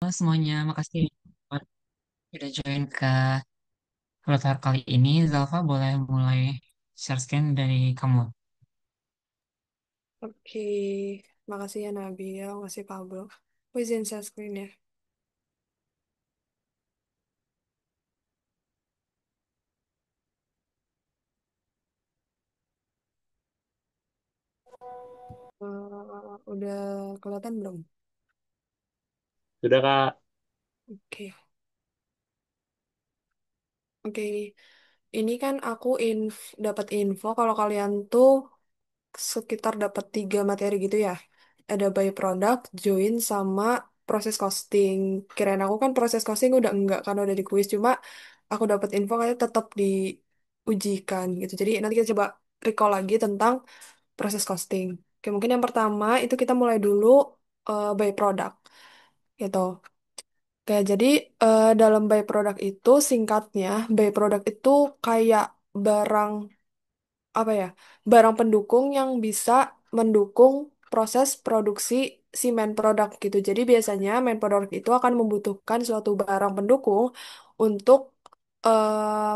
Halo semuanya, makasih buat udah join ke Kloter kali ini. Zalfa boleh mulai share screen dari kamu. Oke, makasih ya Nabil, makasih Pablo. Aku izin share screen ya. Udah kelihatan belum? Sudah Kak, Oke, oke. Ini kan aku dapat info kalau kalian tuh sekitar dapat 3 materi gitu ya. Ada by product, join, sama proses costing. Kirain aku kan proses costing udah enggak karena udah di quiz. Cuma aku dapat info kayak tetap diujikan gitu. Jadi nanti kita coba recall lagi tentang proses costing. Oke, mungkin yang pertama itu kita mulai dulu by product gitu. Oke, jadi dalam by product itu singkatnya, by product itu kayak barang apa ya? Barang pendukung yang bisa mendukung proses produksi si main product gitu. Jadi biasanya main product itu akan membutuhkan suatu barang pendukung untuk eh,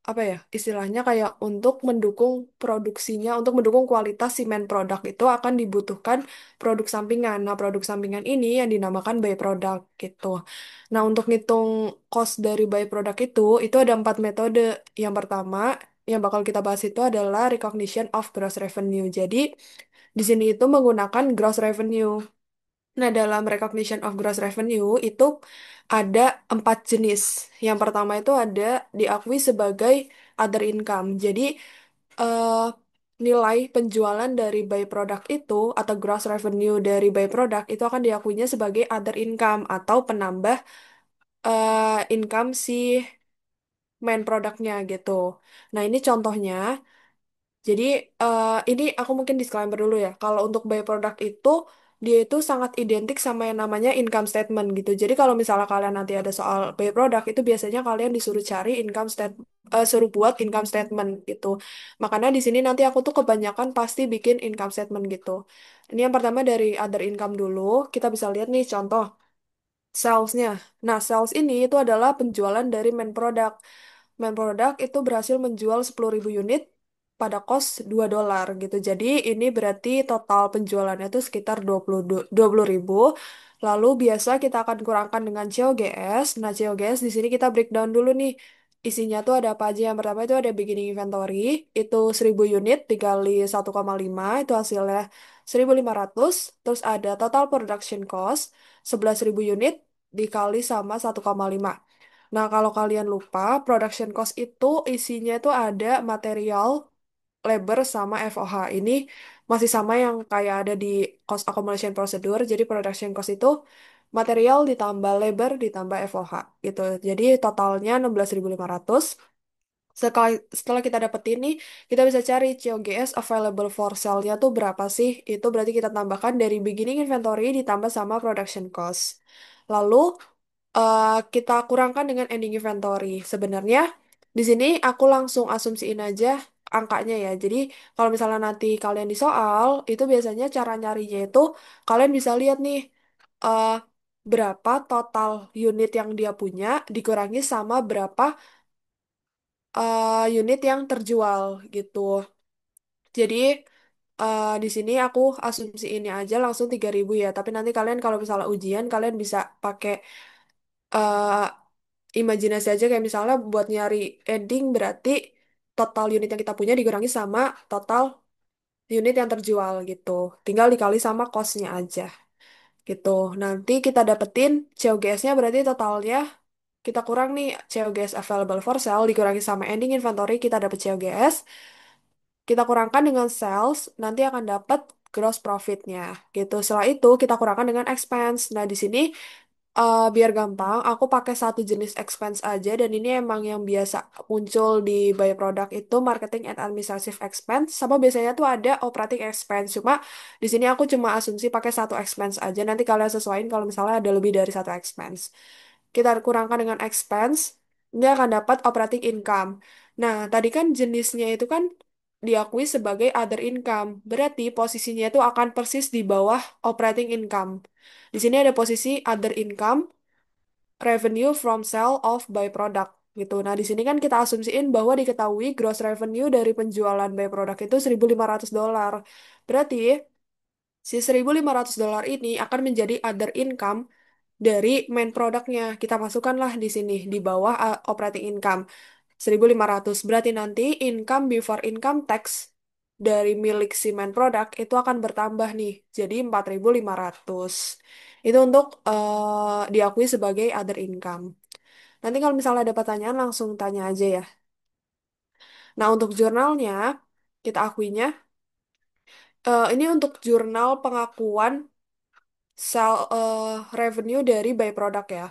apa ya istilahnya kayak untuk mendukung produksinya, untuk mendukung kualitas si main produk itu akan dibutuhkan produk sampingan. Nah, produk sampingan ini yang dinamakan byproduct gitu. Nah, untuk ngitung cost dari byproduct itu ada 4 metode. Yang pertama yang bakal kita bahas itu adalah recognition of gross revenue. Jadi di sini itu menggunakan gross revenue. Nah, dalam recognition of gross revenue itu ada 4 jenis. Yang pertama itu ada diakui sebagai other income. Jadi, eh, nilai penjualan dari byproduct itu atau gross revenue dari byproduct itu akan diakuinya sebagai other income atau penambah income si main produknya gitu. Nah, ini contohnya. Jadi ini aku mungkin disclaimer dulu ya. Kalau untuk byproduct itu dia itu sangat identik sama yang namanya income statement gitu. Jadi kalau misalnya kalian nanti ada soal byproduct itu biasanya kalian disuruh cari suruh buat income statement gitu. Makanya di sini nanti aku tuh kebanyakan pasti bikin income statement gitu. Ini yang pertama dari other income dulu. Kita bisa lihat nih contoh salesnya. Nah, sales ini itu adalah penjualan dari main product. Main product itu berhasil menjual 10.000 unit pada kos $2 gitu. Jadi ini berarti total penjualannya itu sekitar 20.000. Lalu biasa kita akan kurangkan dengan COGS. Nah, COGS di sini kita breakdown dulu nih. Isinya tuh ada apa aja? Yang pertama itu ada beginning inventory, itu 1.000 unit dikali 1,5 itu hasilnya 1.500. Terus ada total production cost 11.000 unit dikali sama 1,5. Nah, kalau kalian lupa, production cost itu isinya itu ada material, labor, sama FOH. Ini masih sama yang kayak ada di cost accumulation procedure. Jadi production cost itu material ditambah labor ditambah FOH gitu. Jadi totalnya 16.500. Setelah kita dapet ini, kita bisa cari COGS available for sale-nya tuh berapa sih? Itu berarti kita tambahkan dari beginning inventory ditambah sama production cost. Lalu kita kurangkan dengan ending inventory. Sebenarnya di sini aku langsung asumsiin aja angkanya ya. Jadi kalau misalnya nanti kalian di soal, itu biasanya cara nyarinya itu kalian bisa lihat nih eh, berapa total unit yang dia punya dikurangi sama berapa unit yang terjual gitu. Jadi di sini aku asumsi ini aja langsung 3.000 ya. Tapi nanti kalian kalau misalnya ujian kalian bisa pakai eh, imajinasi aja kayak misalnya buat nyari ending berarti total unit yang kita punya dikurangi sama total unit yang terjual gitu. Tinggal dikali sama cost-nya aja gitu. Nanti kita dapetin COGS-nya berarti totalnya kita kurang nih COGS available for sale dikurangi sama ending inventory kita dapat COGS. Kita kurangkan dengan sales, nanti akan dapat gross profit-nya gitu. Setelah itu kita kurangkan dengan expense. Nah, di sini biar gampang, aku pakai satu jenis expense aja dan ini emang yang biasa muncul di byproduct itu marketing and administrative expense sama biasanya tuh ada operating expense. Cuma di sini aku cuma asumsi pakai satu expense aja. Nanti kalian sesuaiin kalau misalnya ada lebih dari satu expense. Kita kurangkan dengan expense, ini akan dapat operating income. Nah, tadi kan jenisnya itu kan diakui sebagai other income. Berarti posisinya itu akan persis di bawah operating income. Di sini ada posisi other income, revenue from sale of byproduct gitu. Nah, di sini kan kita asumsiin bahwa diketahui gross revenue dari penjualan byproduct itu $1.500. Berarti si $1.500 ini akan menjadi other income dari main produknya. Kita masukkanlah di sini di bawah operating income 1.500. Berarti nanti income before income tax dari milik si main product itu akan bertambah nih jadi 4.500. Itu untuk diakui sebagai other income. Nanti kalau misalnya ada pertanyaan langsung tanya aja ya. Nah, untuk jurnalnya kita akuinya ini untuk jurnal pengakuan sell revenue dari byproduct ya.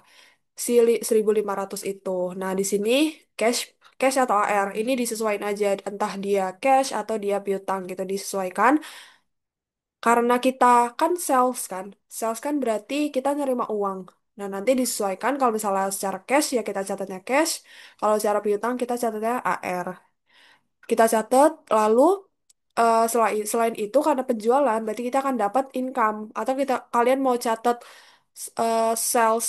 1.500 itu. Nah, di sini cash cash atau AR ini disesuaikan aja entah dia cash atau dia piutang gitu disesuaikan karena kita kan sales kan. Sales kan berarti kita nerima uang. Nah, nanti disesuaikan kalau misalnya secara cash ya kita catatnya cash, kalau secara piutang kita catatnya AR. Kita catat lalu selain itu karena penjualan berarti kita akan dapat income atau kalian mau catat sales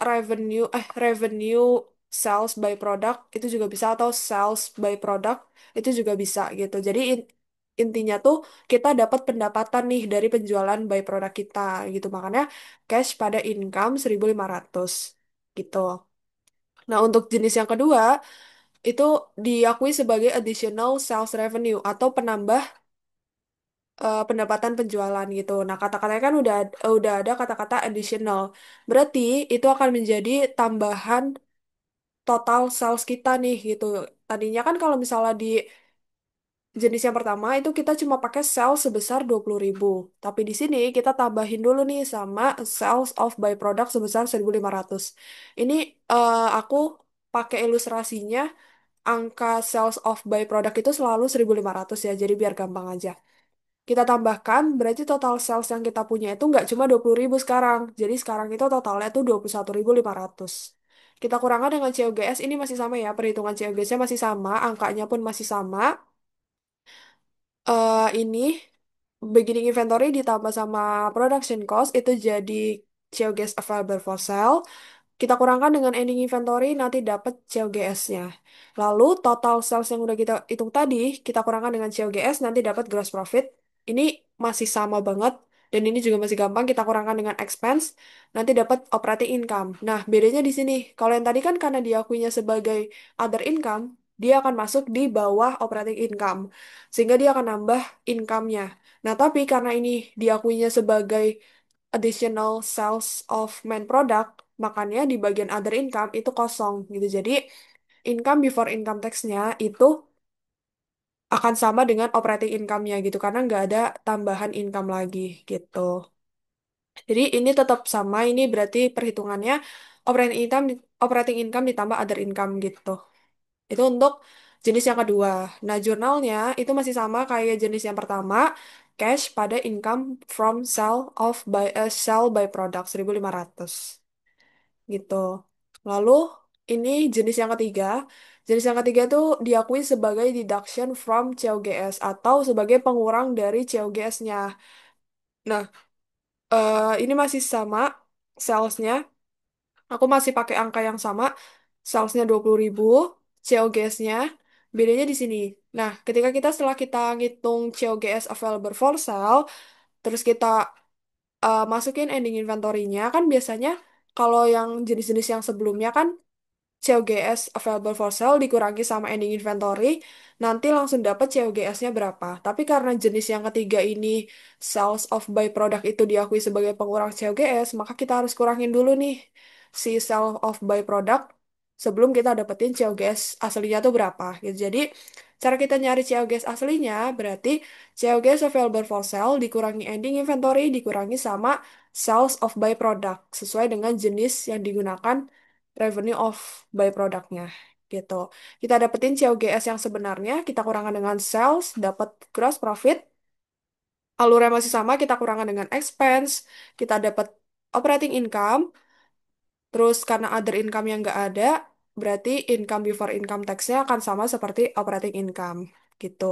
revenue sales by product itu juga bisa atau sales by product itu juga bisa gitu. Jadi intinya tuh kita dapat pendapatan nih dari penjualan by product kita gitu. Makanya cash pada income 1.500 gitu. Nah, untuk jenis yang kedua itu diakui sebagai additional sales revenue atau penambah pendapatan penjualan gitu. Nah, kata-katanya kan udah ada kata-kata additional. Berarti itu akan menjadi tambahan total sales kita nih gitu. Tadinya kan kalau misalnya di jenis yang pertama itu kita cuma pakai sales sebesar 20.000. Tapi di sini kita tambahin dulu nih sama sales of byproduct sebesar 1.500. Ini aku pakai ilustrasinya angka sales of byproduct itu selalu 1.500 ya, jadi biar gampang aja. Kita tambahkan, berarti total sales yang kita punya itu nggak cuma 20.000 sekarang. Jadi sekarang itu totalnya tuh 21.500. Kita kurangkan dengan COGS, ini masih sama ya, perhitungan COGS-nya masih sama, angkanya pun masih sama. Ini beginning inventory ditambah sama production cost, itu jadi COGS available for sale. Kita kurangkan dengan ending inventory, nanti dapat COGS-nya. Lalu total sales yang udah kita hitung tadi, kita kurangkan dengan COGS, nanti dapat gross profit. Ini masih sama banget, dan ini juga masih gampang, kita kurangkan dengan expense, nanti dapat operating income. Nah, bedanya di sini. Kalau yang tadi kan karena diakuinya sebagai other income, dia akan masuk di bawah operating income, sehingga dia akan nambah income-nya. Nah, tapi karena ini diakuinya sebagai additional sales of main product, makanya di bagian other income itu kosong gitu. Jadi income before income tax-nya itu akan sama dengan operating income-nya gitu karena nggak ada tambahan income lagi gitu. Jadi ini tetap sama, ini berarti perhitungannya operating income ditambah other income gitu. Itu untuk jenis yang kedua. Nah, jurnalnya itu masih sama kayak jenis yang pertama, cash pada income from sell by product 1.500 gitu. Lalu ini jenis yang ketiga. Jenis yang ketiga tuh diakui sebagai deduction from COGS atau sebagai pengurang dari COGS-nya. Nah, ini masih sama salesnya. Aku masih pakai angka yang sama. Salesnya 20.000, COGS-nya. Bedanya di sini. Nah, setelah kita ngitung COGS available for sale, terus kita masukin ending inventory-nya, kan biasanya kalau yang jenis-jenis yang sebelumnya kan COGS available for sale dikurangi sama ending inventory, nanti langsung dapat COGS-nya berapa. Tapi karena jenis yang ketiga ini sales of byproduct itu diakui sebagai pengurang COGS, maka kita harus kurangin dulu nih si sales of byproduct sebelum kita dapetin COGS aslinya tuh berapa gitu. Jadi cara kita nyari COGS aslinya berarti COGS available for sale dikurangi ending inventory dikurangi sama sales of byproduct sesuai dengan jenis yang digunakan revenue of byproduct-nya gitu. Kita dapetin COGS yang sebenarnya, kita kurangkan dengan sales, dapat gross profit, alurnya masih sama, kita kurangkan dengan expense, kita dapat operating income, terus karena other income yang nggak ada, berarti income before income tax-nya akan sama seperti operating income gitu.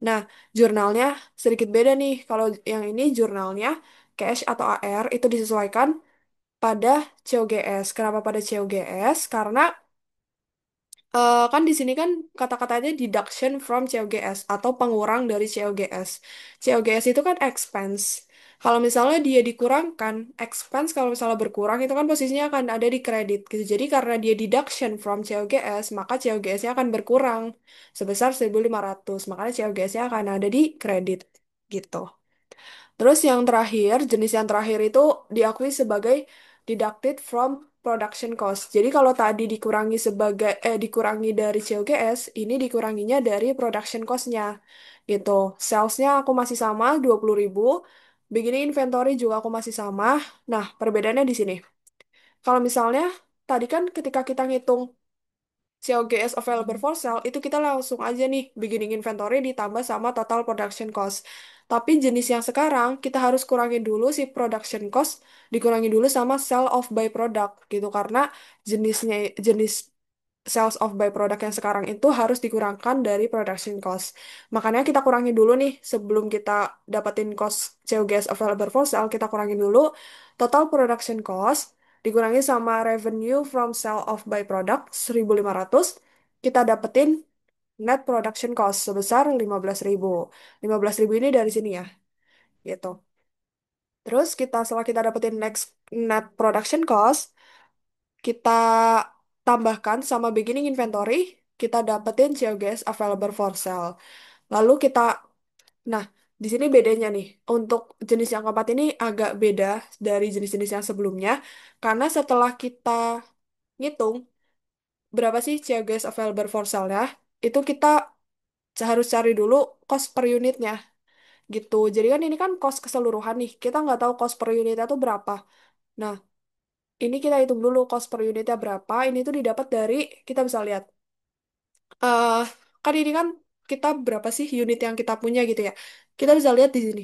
Nah, jurnalnya sedikit beda nih. Kalau yang ini jurnalnya cash atau AR itu disesuaikan pada COGS. Kenapa pada COGS? Karena kan di sini kan kata-katanya deduction from COGS atau pengurang dari COGS. COGS itu kan expense. Kalau misalnya dia dikurangkan, expense kalau misalnya berkurang itu kan posisinya akan ada di kredit gitu. Jadi karena dia deduction from COGS, maka COGS-nya akan berkurang sebesar 1.500. Makanya COGS-nya akan ada di kredit gitu. Terus yang terakhir, jenis yang terakhir itu diakui sebagai deducted from production cost. Jadi kalau tadi dikurangi dari COGS, ini dikuranginya dari production cost-nya gitu. Sales-nya aku masih sama 20.000, beginning inventory juga aku masih sama. Nah, perbedaannya di sini. Kalau misalnya tadi kan ketika kita ngitung COGS available for sale itu kita langsung aja nih beginning inventory ditambah sama total production cost. Tapi jenis yang sekarang kita harus kurangin dulu si production cost dikurangi dulu sama sale of by product gitu karena jenis sales of by product yang sekarang itu harus dikurangkan dari production cost. Makanya kita kurangi dulu nih sebelum kita dapetin cost COGS available for sale kita kurangin dulu total production cost dikurangi sama revenue from sale of by product 1.500 kita dapetin net production cost sebesar 15.000. 15.000 ini dari sini ya, gitu. Terus setelah kita dapetin next net production cost, kita tambahkan sama beginning inventory, kita dapetin COGS available for sale. Lalu nah, di sini bedanya nih, untuk jenis yang keempat ini agak beda dari jenis-jenis yang sebelumnya, karena setelah kita ngitung berapa sih COGS available for sale ya, itu kita harus cari dulu cost per unitnya, gitu. Jadi kan ini kan cost keseluruhan nih, kita nggak tahu cost per unitnya tuh berapa. Nah, ini kita hitung dulu cost per unitnya berapa, ini tuh didapat dari, kita bisa lihat eh kan ini kan kita berapa sih unit yang kita punya gitu ya. Kita bisa lihat di sini.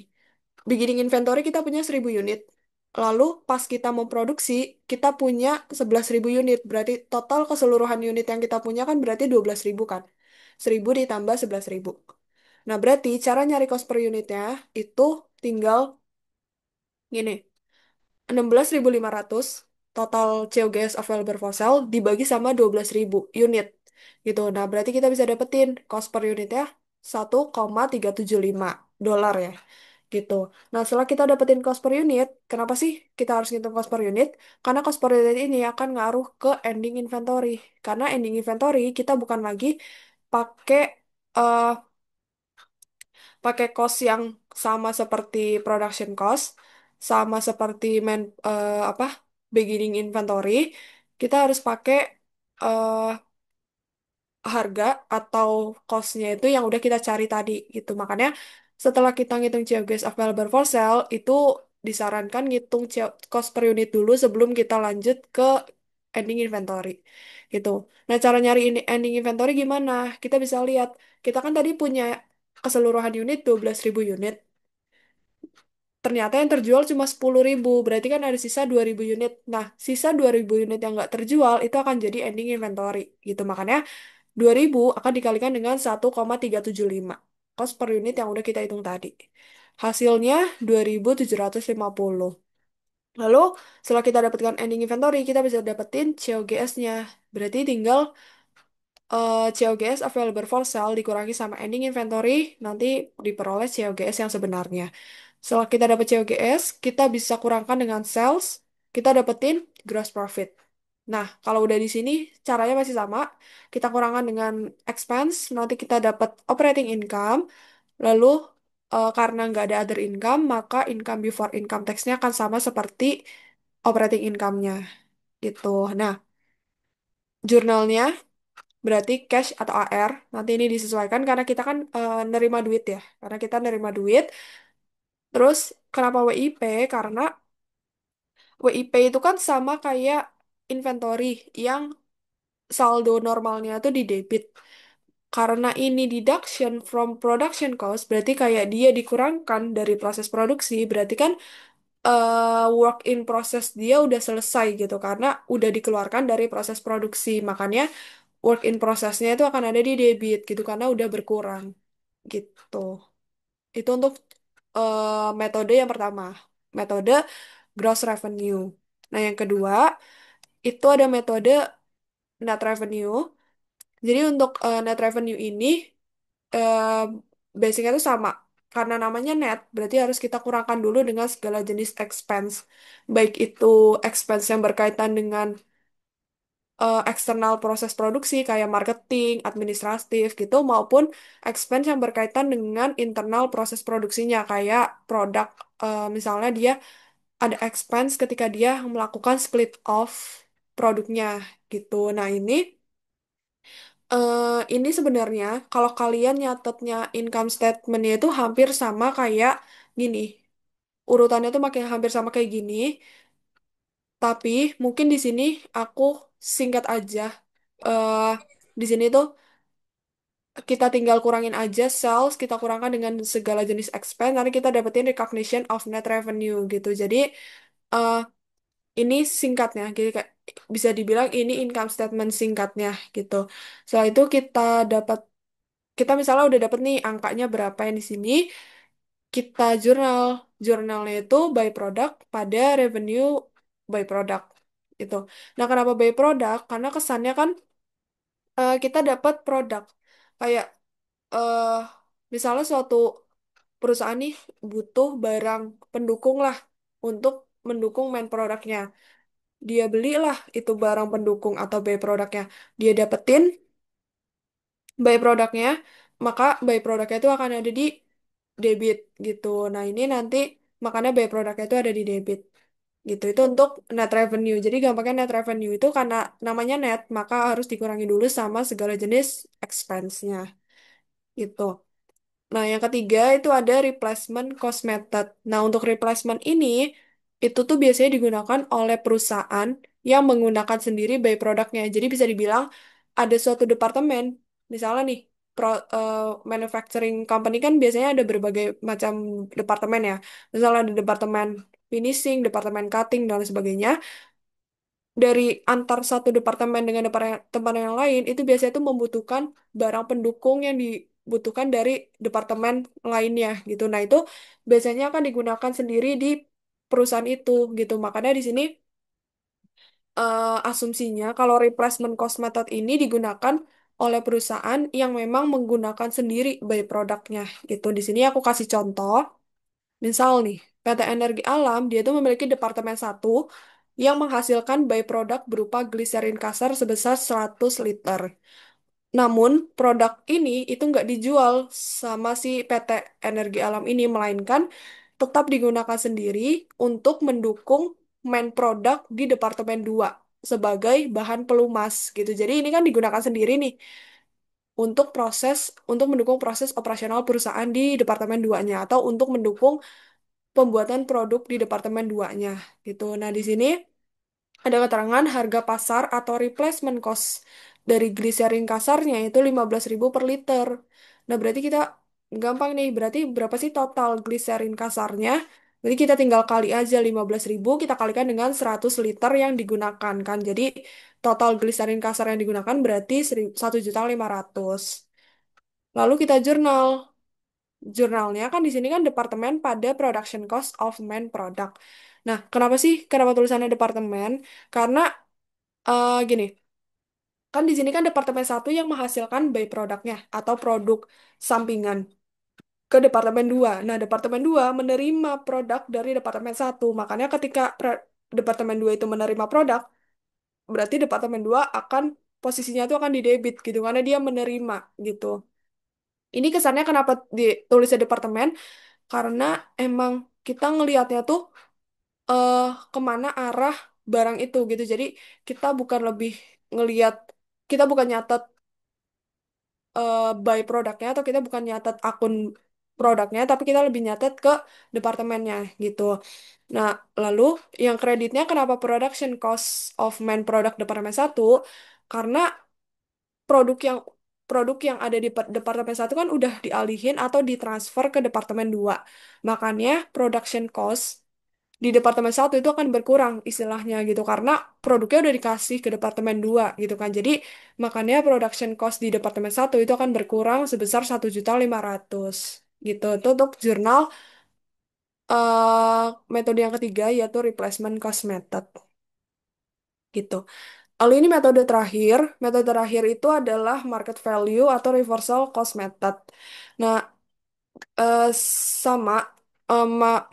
Beginning inventory kita punya 1.000 unit. Lalu pas kita mau produksi, kita punya 11.000 unit. Berarti total keseluruhan unit yang kita punya kan berarti 12.000 kan. 1.000 ditambah 11.000. Nah, berarti cara nyari cost per unitnya itu tinggal gini. 16.500 total COGS available for sale dibagi sama 12.000 unit gitu. Nah, berarti kita bisa dapetin cost per unitnya 1,375 dolar ya gitu. Nah, setelah kita dapetin cost per unit, kenapa sih kita harus ngitung cost per unit? Karena cost per unit ini akan ngaruh ke ending inventory. Karena ending inventory kita bukan lagi pakai eh, cost yang sama seperti production cost, sama seperti apa beginning inventory, kita harus pakai eh, harga atau cost-nya itu yang udah kita cari tadi gitu. Makanya setelah kita ngitung COGS available for sale, itu disarankan ngitung cost per unit dulu sebelum kita lanjut ke ending inventory gitu. Nah, cara nyari ini ending inventory gimana? Kita bisa lihat, kita kan tadi punya keseluruhan unit 12.000 unit. Ternyata yang terjual cuma 10.000, berarti kan ada sisa 2.000 unit. Nah, sisa 2.000 unit yang nggak terjual itu akan jadi ending inventory gitu. Makanya 2.000 akan dikalikan dengan 1,375 cost per unit yang udah kita hitung tadi. Hasilnya 2.750. Lalu setelah kita dapatkan ending inventory, kita bisa dapetin COGS-nya. Berarti tinggal COGS available for sale dikurangi sama ending inventory, nanti diperoleh COGS yang sebenarnya. Setelah kita dapat COGS, kita bisa kurangkan dengan sales, kita dapetin gross profit. Nah, kalau udah di sini caranya masih sama. Kita kurangkan dengan expense, nanti kita dapat operating income. Lalu karena nggak ada other income, maka income before income tax-nya akan sama seperti operating income-nya gitu. Nah, jurnalnya berarti cash atau AR. Nanti ini disesuaikan karena kita kan nerima duit ya. Karena kita nerima duit. Terus kenapa WIP? Karena WIP itu kan sama kayak inventory yang saldo normalnya tuh di debit. Karena ini deduction from production cost, berarti kayak dia dikurangkan dari proses produksi, berarti kan work in process dia udah selesai gitu, karena udah dikeluarkan dari proses produksi. Makanya work in processnya itu akan ada di debit gitu, karena udah berkurang. gitu. Itu untuk metode yang pertama, metode gross revenue. Nah, yang kedua itu ada metode net revenue. Jadi untuk net revenue ini eh, basicnya itu sama. Karena namanya net, berarti harus kita kurangkan dulu dengan segala jenis expense. Baik itu expense yang berkaitan dengan eksternal proses produksi kayak marketing, administratif gitu, maupun expense yang berkaitan dengan internal proses produksinya kayak produk. Misalnya dia ada expense ketika dia melakukan split off produknya gitu. Nah, ini sebenarnya kalau kalian nyatetnya income statementnya itu hampir sama kayak gini. Urutannya tuh makin hampir sama kayak gini, tapi mungkin di sini aku singkat aja. eh di sini tuh kita tinggal kurangin aja sales, kita kurangkan dengan segala jenis expense, nanti kita dapetin recognition of net revenue gitu. Jadi eh ini singkatnya, jadi kayak bisa dibilang ini income statement singkatnya gitu. Setelah itu kita misalnya udah dapet nih angkanya berapa yang di sini, kita jurnalnya itu by product pada revenue by product gitu. Nah, kenapa by product? Karena kesannya kan kita dapat produk kayak eh misalnya suatu perusahaan nih butuh barang pendukung lah untuk mendukung main produknya. Dia belilah itu barang pendukung atau by produknya. Dia dapetin by produknya, maka by produknya itu akan ada di debit gitu. Nah, ini nanti makanya by produknya itu ada di debit gitu. Itu untuk net revenue. Jadi gampangnya net revenue itu karena namanya net, maka harus dikurangi dulu sama segala jenis expense-nya gitu. Nah, yang ketiga itu ada replacement cost method. Nah, untuk replacement ini, itu tuh biasanya digunakan oleh perusahaan yang menggunakan sendiri by produknya. Jadi bisa dibilang ada suatu departemen, misalnya nih, eh, manufacturing company kan biasanya ada berbagai macam departemen ya. Misalnya ada departemen finishing, departemen cutting, dan lain sebagainya. Dari antar satu departemen dengan departemen yang lain itu biasanya itu membutuhkan barang pendukung yang dibutuhkan dari departemen lainnya gitu. Nah, itu biasanya akan digunakan sendiri di perusahaan itu gitu. Makanya di sini asumsinya kalau replacement cost method ini digunakan oleh perusahaan yang memang menggunakan sendiri by produknya gitu. Di sini aku kasih contoh. Misal nih, PT Energi Alam, dia itu memiliki departemen satu yang menghasilkan byproduct berupa gliserin kasar sebesar 100 liter. Namun, produk ini itu nggak dijual sama si PT Energi Alam ini, melainkan tetap digunakan sendiri untuk mendukung main produk di Departemen 2 sebagai bahan pelumas gitu. Jadi ini kan digunakan sendiri nih untuk mendukung proses operasional perusahaan di Departemen 2-nya atau untuk mendukung pembuatan produk di departemen 2-nya gitu. Nah, di sini ada keterangan harga pasar atau replacement cost dari gliserin kasarnya itu 15.000 per liter. Nah, berarti kita gampang nih, berarti berapa sih total gliserin kasarnya? Jadi kita tinggal kali aja 15.000, kita kalikan dengan 100 liter yang digunakan kan. Jadi total gliserin kasar yang digunakan berarti 1.500.000. Lalu kita jurnalnya kan di sini kan departemen pada production cost of main product. Nah, kenapa tulisannya departemen? Karena gini, kan di sini kan departemen satu yang menghasilkan by produknya atau produk sampingan ke departemen dua. Nah, departemen dua menerima produk dari departemen satu. Makanya ketika departemen dua itu menerima produk, berarti departemen dua akan posisinya itu akan di debit gitu karena dia menerima gitu. Ini kesannya kenapa ditulisnya departemen? Karena emang kita ngelihatnya tuh eh kemana arah barang itu gitu. Jadi kita bukan lebih ngelihat, kita bukan nyatet by produknya atau kita bukan nyatet akun produknya, tapi kita lebih nyatet ke departemennya gitu. Nah, lalu yang kreditnya kenapa production cost of main product departemen satu? Karena produk yang produk yang ada di departemen satu kan udah dialihin atau ditransfer ke departemen dua. Makanya production cost di departemen satu itu akan berkurang istilahnya gitu karena produknya udah dikasih ke departemen dua gitu kan. Jadi makanya production cost di departemen satu itu akan berkurang sebesar 1.500.000 gitu. Itu untuk jurnal metode yang ketiga yaitu replacement cost method gitu. Lalu ini metode terakhir. Metode terakhir itu adalah market value atau reversal cost method. Nah, eh, sama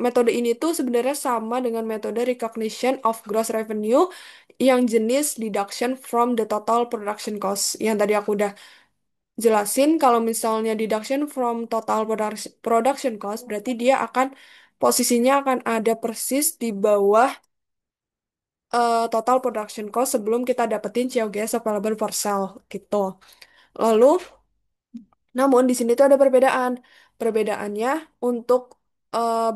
metode ini tuh sebenarnya sama dengan metode recognition of gross revenue yang jenis deduction from the total production cost. Yang tadi aku udah jelasin kalau misalnya deduction from total production cost berarti dia akan posisinya akan ada persis di bawah total production cost sebelum kita dapetin COGS available for sale gitu. Lalu namun di sini tuh ada perbedaan. Perbedaannya untuk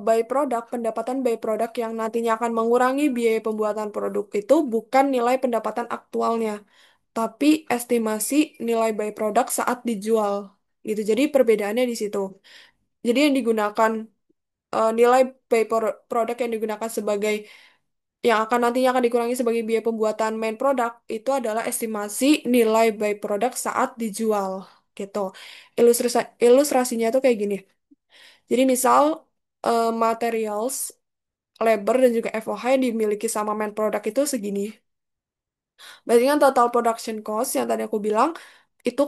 by product, pendapatan by product yang nantinya akan mengurangi biaya pembuatan produk itu bukan nilai pendapatan aktualnya, tapi estimasi nilai by product saat dijual. Gitu. Jadi perbedaannya di situ. Jadi yang digunakan nilai by product yang digunakan sebagai yang akan nantinya akan dikurangi sebagai biaya pembuatan main product itu adalah estimasi nilai by product saat dijual gitu. Ilustrasinya tuh kayak gini. Jadi misal materials, labor dan juga FOH yang dimiliki sama main product itu segini. Berarti kan total production cost yang tadi aku bilang itu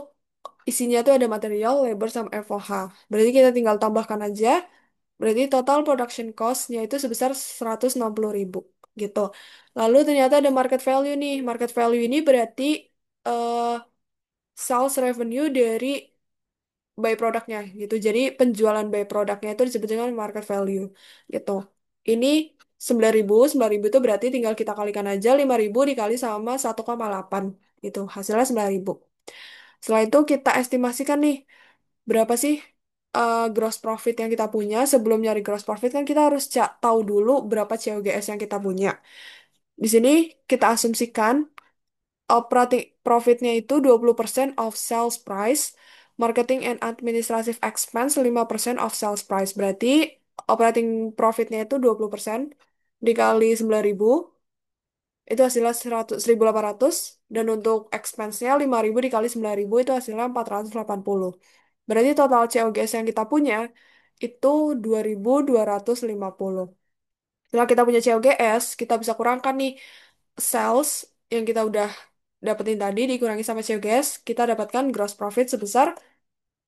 isinya tuh ada material, labor sama FOH. Berarti kita tinggal tambahkan aja. Berarti total production cost-nya itu sebesar 160.000 gitu. Lalu ternyata ada market value nih. Market value ini berarti eh, sales revenue dari by produknya gitu. Jadi penjualan by produknya itu disebut dengan market value gitu. Ini 9.000, 9.000 itu berarti tinggal kita kalikan aja 5.000 dikali sama 1,8 gitu. Hasilnya 9.000. Setelah itu kita estimasikan nih berapa sih gross profit yang kita punya. Sebelum nyari gross profit kan kita harus tahu dulu berapa COGS yang kita punya. Di sini kita asumsikan operating profitnya itu 20% of sales price, marketing and administrative expense 5% of sales price. Berarti operating profitnya itu 20% dikali 9.000 itu hasilnya 1.800 dan untuk expense-nya 5.000 dikali 9.000 itu hasilnya 480. Berarti total COGS yang kita punya itu 2.250. Setelah kita punya COGS, kita bisa kurangkan nih sales yang kita udah dapetin tadi dikurangi sama COGS, kita dapatkan gross profit sebesar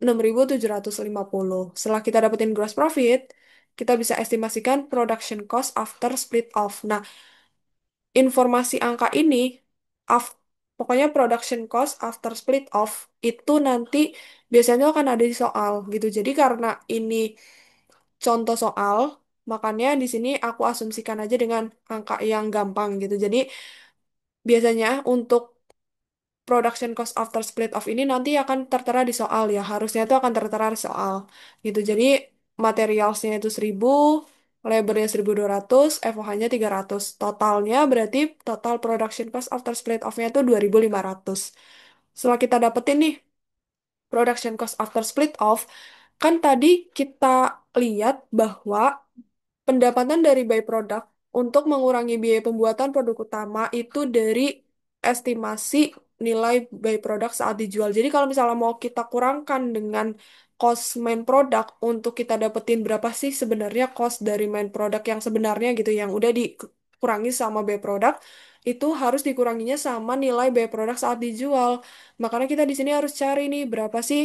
6.750. Setelah kita dapetin gross profit, kita bisa estimasikan production cost after split off. Nah, informasi angka ini, af- pokoknya production cost after split off, itu nanti biasanya akan ada di soal gitu. Jadi karena ini contoh soal, makanya di sini aku asumsikan aja dengan angka yang gampang gitu. Jadi biasanya untuk production cost after split off ini nanti akan tertera di soal ya. Harusnya itu akan tertera di soal gitu. Jadi materialsnya itu 1.000, labornya 1.200, FOH-nya 300. Totalnya berarti total production cost after split off-nya itu 2.500. Setelah kita dapetin nih production cost after split off, kan tadi kita lihat bahwa pendapatan dari byproduct untuk mengurangi biaya pembuatan produk utama itu dari estimasi nilai byproduct saat dijual. Jadi kalau misalnya mau kita kurangkan dengan cost main product untuk kita dapetin berapa sih sebenarnya cost dari main product yang sebenarnya gitu yang udah dikurangi sama byproduct itu harus dikuranginya sama nilai byproduct saat dijual. Makanya kita di sini harus cari nih berapa sih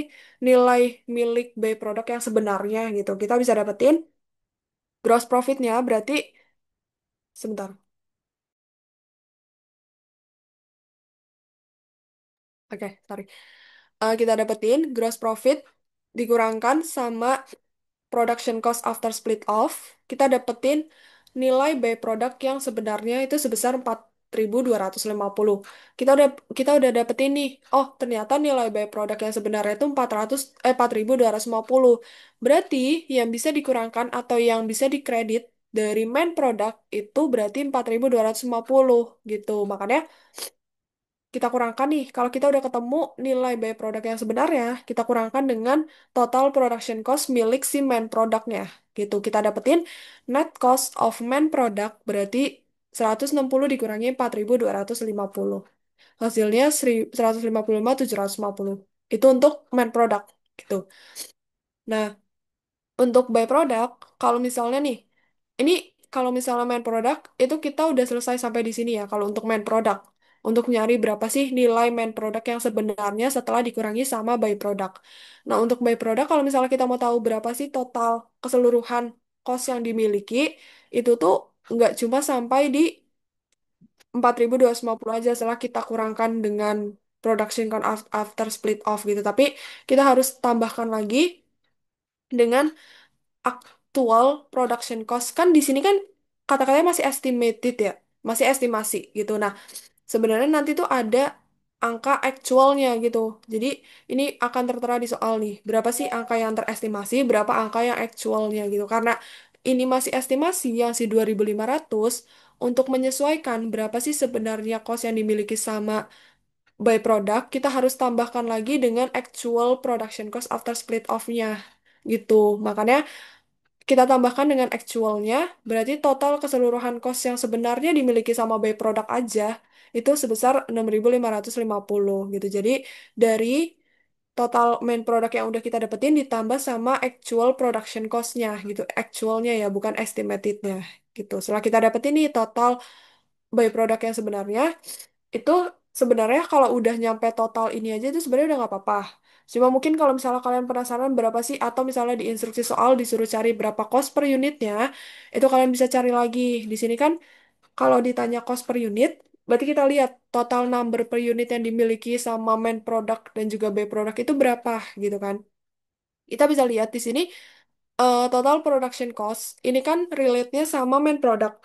nilai milik byproduct yang sebenarnya gitu. Kita bisa dapetin gross profitnya berarti sebentar. Oke, sorry. Kita dapetin gross profit dikurangkan sama production cost after split off. Kita dapetin nilai by product yang sebenarnya itu sebesar 4.250. Kita udah dapetin nih. Oh, ternyata nilai by product yang sebenarnya itu 4.250. Berarti yang bisa dikurangkan atau yang bisa dikredit dari main product itu berarti 4.250 gitu. Makanya kita kurangkan nih, kalau kita udah ketemu nilai by product yang sebenarnya, kita kurangkan dengan total production cost milik si main produknya. Gitu, kita dapetin net cost of main product berarti 160 dikurangi 4.250. Hasilnya 155.750. Itu untuk main product gitu. Nah, untuk by product, kalau misalnya nih, ini kalau misalnya main product, itu kita udah selesai sampai di sini ya, kalau untuk main product. Untuk nyari berapa sih nilai main product yang sebenarnya setelah dikurangi sama by product. Nah, untuk by product, kalau misalnya kita mau tahu berapa sih total keseluruhan cost yang dimiliki, itu tuh nggak cuma sampai di 4.250 aja setelah kita kurangkan dengan production count after split off gitu. Tapi kita harus tambahkan lagi dengan actual production cost. Kan di sini kan kata-katanya masih estimated ya, masih estimasi gitu. Nah, sebenarnya nanti tuh ada angka actualnya gitu. Jadi ini akan tertera di soal nih, berapa sih angka yang terestimasi, berapa angka yang actualnya gitu. Karena ini masih estimasi yang si 2.500 untuk menyesuaikan berapa sih sebenarnya cost yang dimiliki sama by product, kita harus tambahkan lagi dengan actual production cost after split off-nya gitu. Makanya kita tambahkan dengan actualnya, berarti total keseluruhan cost yang sebenarnya dimiliki sama by product aja itu sebesar 6.550 gitu. Jadi dari total main product yang udah kita dapetin ditambah sama actual production cost-nya gitu. Actualnya ya, bukan estimated-nya gitu. Setelah kita dapetin nih total by product yang sebenarnya, itu sebenarnya kalau udah nyampe total ini aja itu sebenarnya udah nggak apa-apa. Cuma mungkin kalau misalnya kalian penasaran berapa sih, atau misalnya di instruksi soal disuruh cari berapa cost per unitnya, itu kalian bisa cari lagi. Di sini kan kalau ditanya cost per unit, berarti kita lihat total number per unit yang dimiliki sama main product dan juga by product itu berapa gitu kan. Kita bisa lihat di sini total production cost ini kan relate-nya sama main product.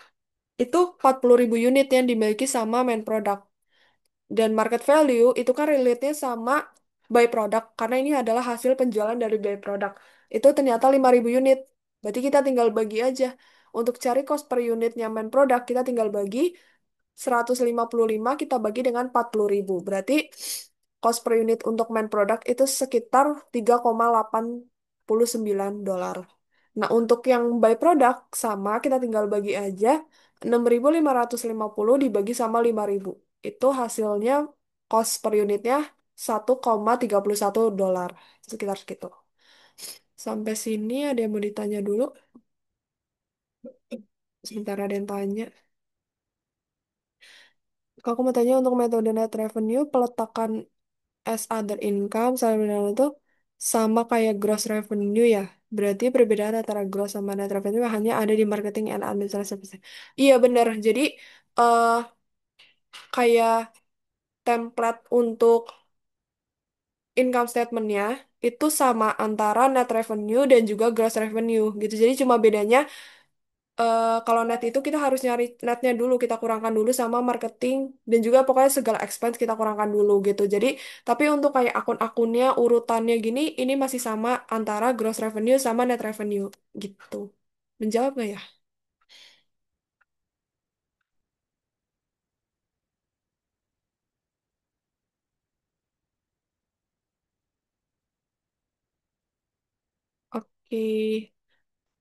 Itu 40.000 unit yang dimiliki sama main product. Dan market value itu kan relate-nya sama by product, karena ini adalah hasil penjualan dari by product. Itu ternyata 5.000 unit. Berarti kita tinggal bagi aja. Untuk cari cost per unitnya main product, kita tinggal bagi 155 kita bagi dengan 40.000. Berarti cost per unit untuk main product itu sekitar 3,89 dolar. Nah, untuk yang by product sama kita tinggal bagi aja 6.550 dibagi sama 5.000. Itu hasilnya cost per unitnya 1,31 dolar. Sekitar segitu. Sampai sini ada yang mau ditanya dulu? Sebentar ada yang tanya. Kalau aku mau tanya untuk metode net revenue, peletakan as other income, salary itu sama kayak gross revenue ya. Berarti perbedaan antara gross sama net revenue hanya ada di marketing and administration. Iya benar. Jadi eh kayak template untuk income statement-nya itu sama antara net revenue dan juga gross revenue gitu. Jadi cuma bedanya kalau net itu kita harus nyari netnya dulu, kita kurangkan dulu sama marketing dan juga pokoknya segala expense kita kurangkan dulu gitu. Jadi tapi untuk kayak akun-akunnya urutannya gini ini masih sama antara gross revenue sama net revenue gitu. Menjawab nggak ya? Oke,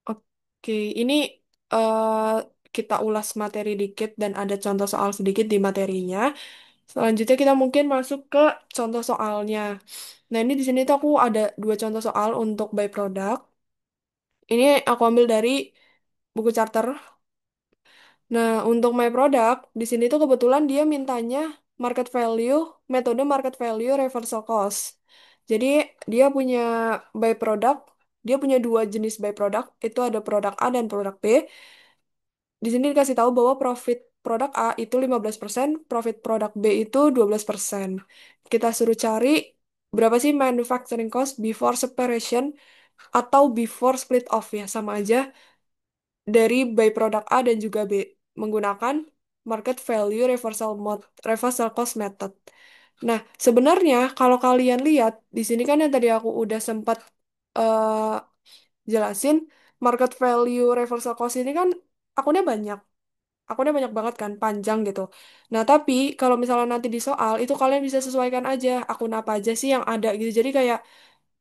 oke. Ini eh, kita ulas materi dikit dan ada contoh soal sedikit di materinya. Selanjutnya kita mungkin masuk ke contoh soalnya. Nah, ini di sini tuh aku ada dua contoh soal untuk by product. Ini aku ambil dari buku charter. Nah, untuk my product, di sini tuh kebetulan dia mintanya market value, metode market value reversal cost. Jadi, dia punya by product, dia punya dua jenis by product, itu ada produk A dan produk B. Di sini dikasih tahu bahwa profit produk A itu 15%, profit produk B itu 12%. Kita suruh cari berapa sih manufacturing cost before separation atau before split off ya, sama aja dari by product A dan juga B menggunakan market value reversal cost method. Nah, sebenarnya kalau kalian lihat di sini kan yang tadi aku udah sempat eh, jelasin market value reversal cost ini kan akunnya banyak. Aku udah banyak banget kan, panjang gitu. Nah, tapi kalau misalnya nanti di soal, itu kalian bisa sesuaikan aja akun apa aja sih yang ada gitu. Jadi kayak,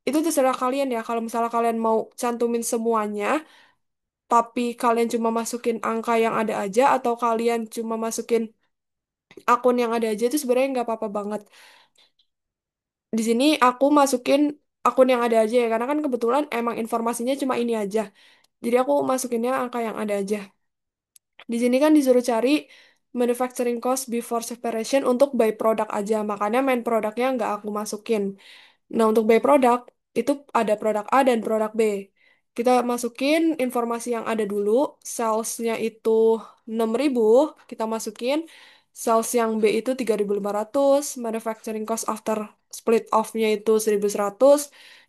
itu terserah kalian ya. Kalau misalnya kalian mau cantumin semuanya, tapi kalian cuma masukin angka yang ada aja, atau kalian cuma masukin akun yang ada aja, itu sebenarnya nggak apa-apa banget. Di sini aku masukin akun yang ada aja ya, karena kan kebetulan emang informasinya cuma ini aja. Jadi aku masukinnya angka yang ada aja. Di sini kan disuruh cari manufacturing cost before separation untuk by product aja, makanya main produknya nggak aku masukin. Nah, untuk by product, itu ada produk A dan produk B. Kita masukin informasi yang ada dulu, salesnya itu 6.000 kita masukin. Sales yang B itu 3.500, manufacturing cost after split off-nya itu 1.100,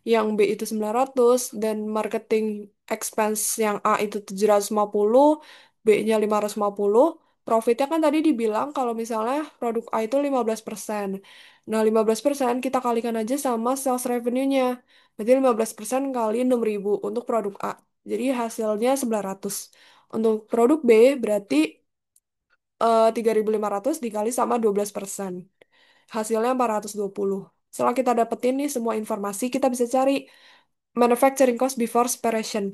yang B itu 900, dan marketing expense yang A itu 750, B-nya 550. Profitnya kan tadi dibilang kalau misalnya produk A itu 15%. Nah, 15% kita kalikan aja sama sales revenue-nya. Berarti 15% kali 6.000 untuk produk A. Jadi hasilnya 900. Untuk produk B berarti 3.500 dikali sama 12%. Hasilnya 420. Setelah kita dapetin nih semua informasi, kita bisa cari manufacturing cost before separation.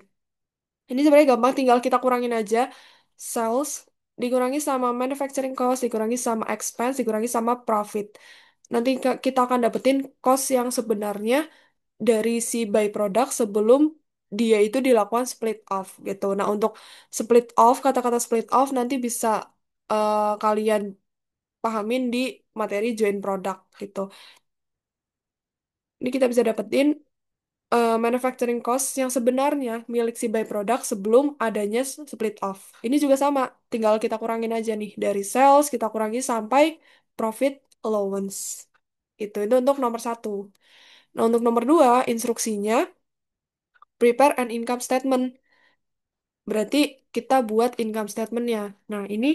Ini sebenarnya gampang, tinggal kita kurangin aja sales dikurangi sama manufacturing cost, dikurangi sama expense, dikurangi sama profit. Nanti kita akan dapetin cost yang sebenarnya dari si byproduct sebelum dia itu dilakukan split off gitu. Nah, untuk split off, kata-kata split off nanti bisa kalian pahamin di materi join product gitu. Ini kita bisa dapetin manufacturing cost yang sebenarnya milik si byproduct sebelum adanya split off. Ini juga sama, tinggal kita kurangin aja nih dari sales, kita kurangi sampai profit allowance. Itu untuk nomor satu. Nah, untuk nomor dua, instruksinya prepare an income statement. Berarti kita buat income statementnya. Nah, ini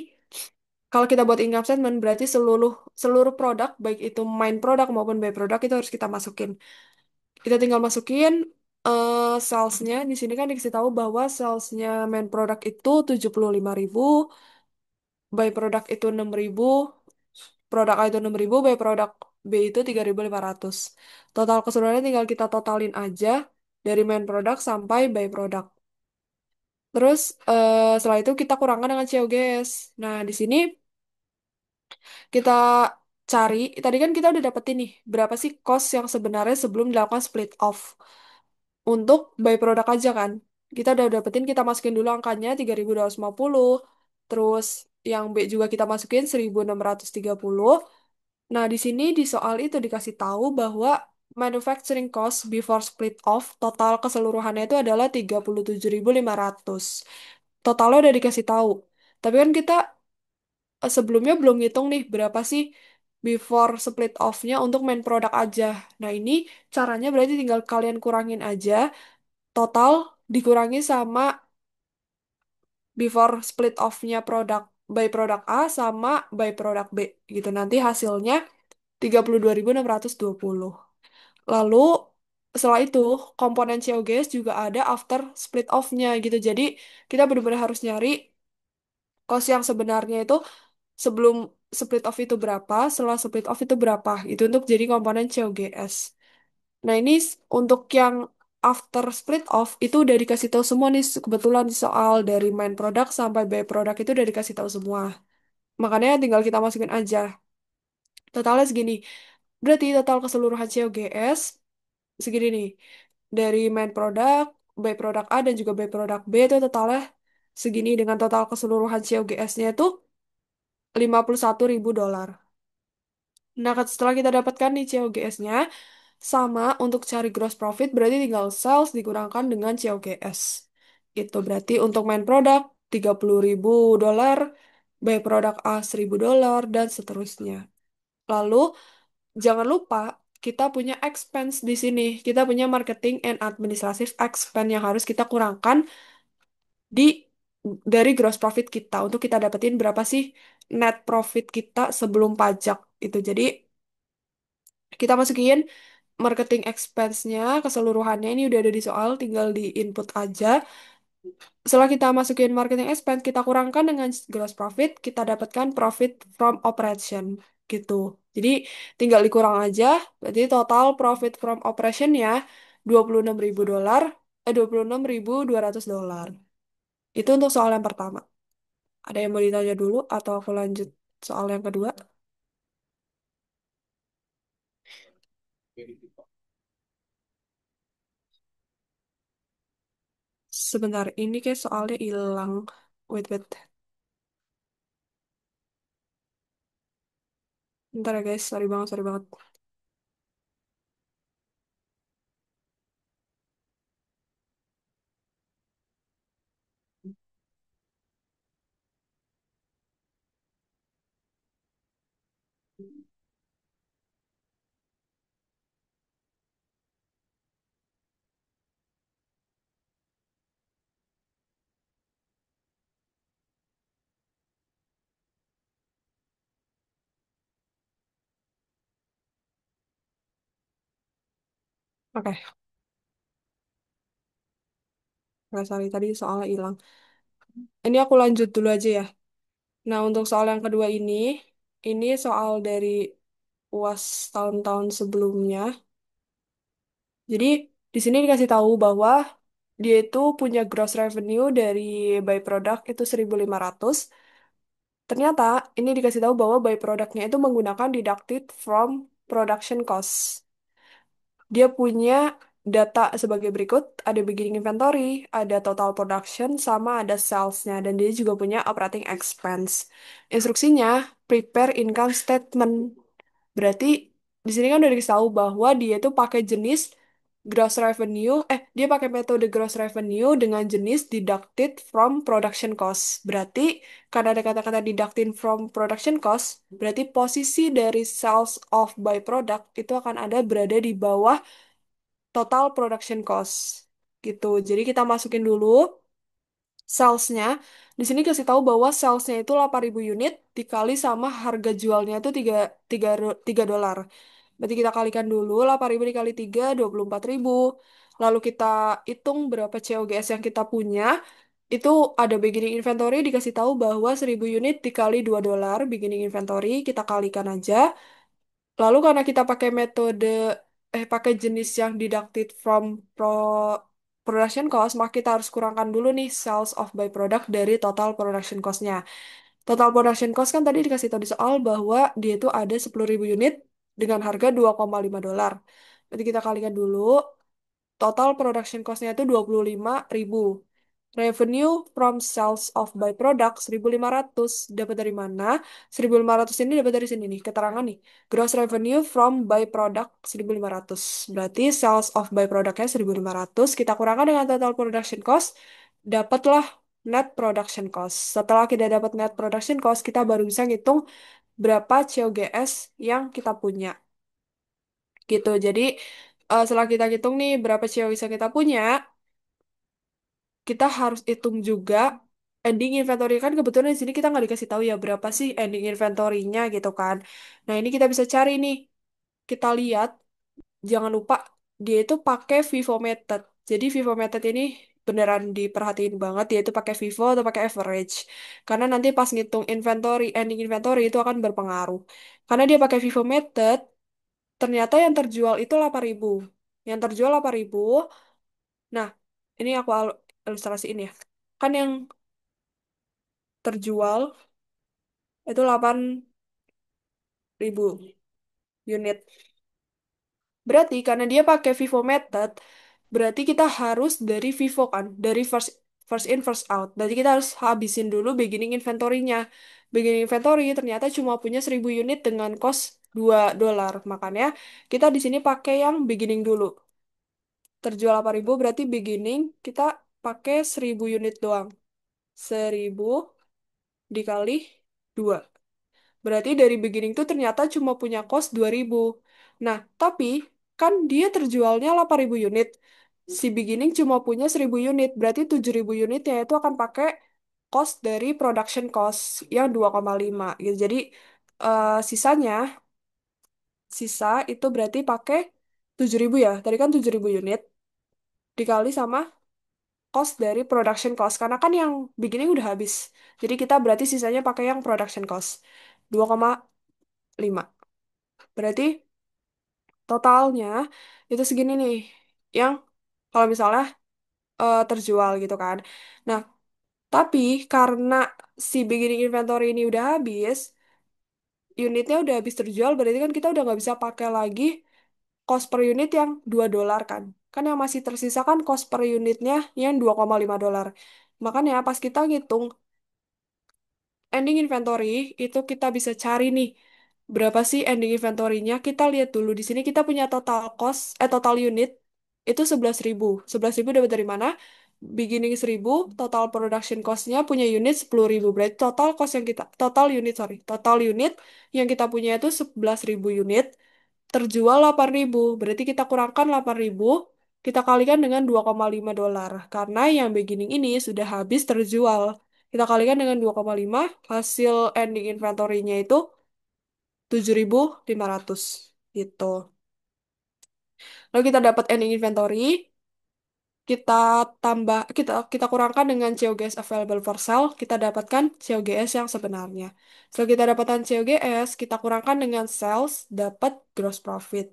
kalau kita buat income statement berarti seluruh seluruh produk baik itu main produk maupun by product itu harus kita masukin. Kita tinggal masukin salesnya. Di sini kan dikasih tahu bahwa salesnya main product itu 75.000, by product itu 6.000, produk A itu 6.000, by product B itu 3.500. Total keseluruhannya tinggal kita totalin aja dari main product sampai by product. Terus setelah itu kita kurangkan dengan COGS. Nah, di sini kita cari, tadi kan kita udah dapetin nih, berapa sih cost yang sebenarnya sebelum dilakukan split off. Untuk by product aja kan. Kita udah dapetin, kita masukin dulu angkanya 3.250. Terus yang B juga kita masukin 1.630. Nah, di sini di soal itu dikasih tahu bahwa manufacturing cost before split off total keseluruhannya itu adalah 37.500. Totalnya udah dikasih tahu. Tapi kan kita sebelumnya belum ngitung nih berapa sih before split off-nya untuk main produk aja. Nah, ini caranya berarti tinggal kalian kurangin aja total dikurangi sama before split off-nya produk by produk A sama by produk B gitu. Nanti hasilnya 32.620. Lalu setelah itu komponen COGS juga ada after split off-nya gitu. Jadi kita benar-benar harus nyari cost yang sebenarnya itu sebelum split off itu berapa, setelah split off itu berapa. Itu untuk jadi komponen COGS. Nah, ini untuk yang after split off itu udah dikasih tahu semua nih, kebetulan di soal dari main product sampai by product itu udah dikasih tahu semua. Makanya tinggal kita masukin aja. Totalnya segini. Berarti total keseluruhan COGS segini nih. Dari main product, by product A dan juga by product B itu totalnya segini dengan total keseluruhan COGS-nya itu 51.000 dolar. Nah, setelah kita dapatkan nih COGS-nya, sama untuk cari gross profit berarti tinggal sales dikurangkan dengan COGS. Itu berarti untuk main produk 30.000 dolar, by produk A 1.000 dolar, dan seterusnya. Lalu, jangan lupa kita punya expense di sini. Kita punya marketing and administrative expense yang harus kita kurangkan di dari gross profit kita untuk kita dapetin berapa sih net profit kita sebelum pajak itu. Jadi kita masukin marketing expense-nya keseluruhannya ini udah ada di soal, tinggal di input aja. Setelah kita masukin marketing expense, kita kurangkan dengan gross profit, kita dapatkan profit from operation gitu. Jadi tinggal dikurang aja, berarti total profit from operationnya 26.000 dolar, 26.200 dolar. Itu untuk soal yang pertama. Ada yang mau ditanya dulu atau aku lanjut soal yang kedua? Sebentar, ini kayak soalnya hilang. Wait, wait. Bentar ya guys, sorry banget, sorry banget. Oke, nggak sorry, tadi soalnya hilang. Ini aku lanjut dulu aja ya. Nah, untuk soal yang kedua ini soal dari UAS tahun-tahun sebelumnya. Jadi, di sini dikasih tahu bahwa dia itu punya gross revenue dari by product itu 1.500. Ternyata, ini dikasih tahu bahwa by productnya itu menggunakan deducted from production cost. Dia punya data sebagai berikut, ada beginning inventory, ada total production, sama ada sales-nya, dan dia juga punya operating expense. Instruksinya, prepare income statement. Berarti di sini kan udah dikasih tahu bahwa dia itu pakai jenis gross revenue, dia pakai metode gross revenue dengan jenis deducted from production cost. Berarti karena ada kata-kata deducted from production cost, berarti posisi dari sales of by product itu akan ada berada di bawah total production cost gitu. Jadi kita masukin dulu salesnya. Di sini kasih tahu bahwa salesnya itu 8.000 unit dikali sama harga jualnya itu 3 dolar. Berarti kita kalikan dulu 8.000 dikali 3 24.000. Lalu kita hitung berapa COGS yang kita punya. Itu ada beginning inventory dikasih tahu bahwa 1.000 unit dikali 2 dolar beginning inventory kita kalikan aja. Lalu karena kita pakai metode pakai jenis yang deducted from production cost, maka kita harus kurangkan dulu nih sales of by product dari total production cost-nya. Total production cost kan tadi dikasih tahu di soal bahwa dia itu ada 10.000 unit dengan harga 2,5 dolar. Nanti kita kalikan dulu, total production cost-nya itu 25.000. Revenue from sales of byproduct 1.500. Dapat dari mana? 1.500 ini dapat dari sini nih, keterangan nih. Gross revenue from byproduct 1.500. Berarti sales of byproduct-nya 1.500. Kita kurangkan dengan total production cost, dapatlah net production cost. Setelah kita dapat net production cost, kita baru bisa ngitung berapa COGS yang kita punya. Gitu. Jadi, setelah kita hitung nih berapa COGS yang kita punya, kita harus hitung juga ending inventory kan kebetulan di sini kita nggak dikasih tahu ya berapa sih ending inventory-nya gitu kan. Nah ini kita bisa cari nih. Kita lihat, jangan lupa dia itu pakai FIFO method. Jadi FIFO method ini beneran diperhatiin banget dia itu pakai FIFO atau pakai average. Karena nanti pas ngitung inventory, ending inventory itu akan berpengaruh. Karena dia pakai FIFO method, ternyata yang terjual itu 8.000. Yang terjual 8.000. Nah, ini aku ilustrasiin ya. Kan yang terjual itu 8.000 unit. Berarti karena dia pakai Vivo method, berarti kita harus dari Vivo kan, dari first first in first out. Berarti kita harus habisin dulu beginning inventory-nya. Beginning inventory ternyata cuma punya 1.000 unit dengan cost 2 dolar. Makanya kita di sini pakai yang beginning dulu. Terjual 8.000 berarti beginning kita pakai 1.000 unit doang. 1.000 dikali 2. Berarti dari beginning tuh ternyata cuma punya cost 2.000. Nah, tapi kan dia terjualnya 8.000 unit. Si beginning cuma punya 1.000 unit. Berarti 7.000 unitnya itu akan pakai cost dari production cost yang 2,5 gitu. Jadi sisa itu berarti pakai 7.000 ya. Tadi kan 7.000 unit dikali sama cost dari production cost. Karena kan yang beginning udah habis. Jadi kita berarti sisanya pakai yang production cost. 2,5. Berarti totalnya itu segini nih. Yang kalau misalnya terjual gitu kan. Nah, tapi karena si beginning inventory ini udah habis, unitnya udah habis terjual, berarti kan kita udah nggak bisa pakai lagi cost per unit yang $2 kan. Kan yang masih tersisa kan cost per unitnya yang $2,5. Makanya pas kita ngitung ending inventory itu kita bisa cari nih berapa sih ending inventory-nya. Kita lihat dulu di sini kita punya total unit itu 11.000. 11.000 dapat dari mana? Beginning 1.000, total production cost-nya punya unit 10.000. Berarti total unit yang kita punya itu 11.000 unit, terjual 8.000. Berarti kita kurangkan 8.000, kita kalikan dengan $2,5. Karena yang beginning ini sudah habis terjual. Kita kalikan dengan 2,5, hasil ending inventory-nya itu 7.500 gitu. Lalu kita dapat ending inventory, kita kurangkan dengan COGS available for sale, kita dapatkan COGS yang sebenarnya. Setelah kita dapatkan COGS, kita kurangkan dengan sales, dapat gross profit.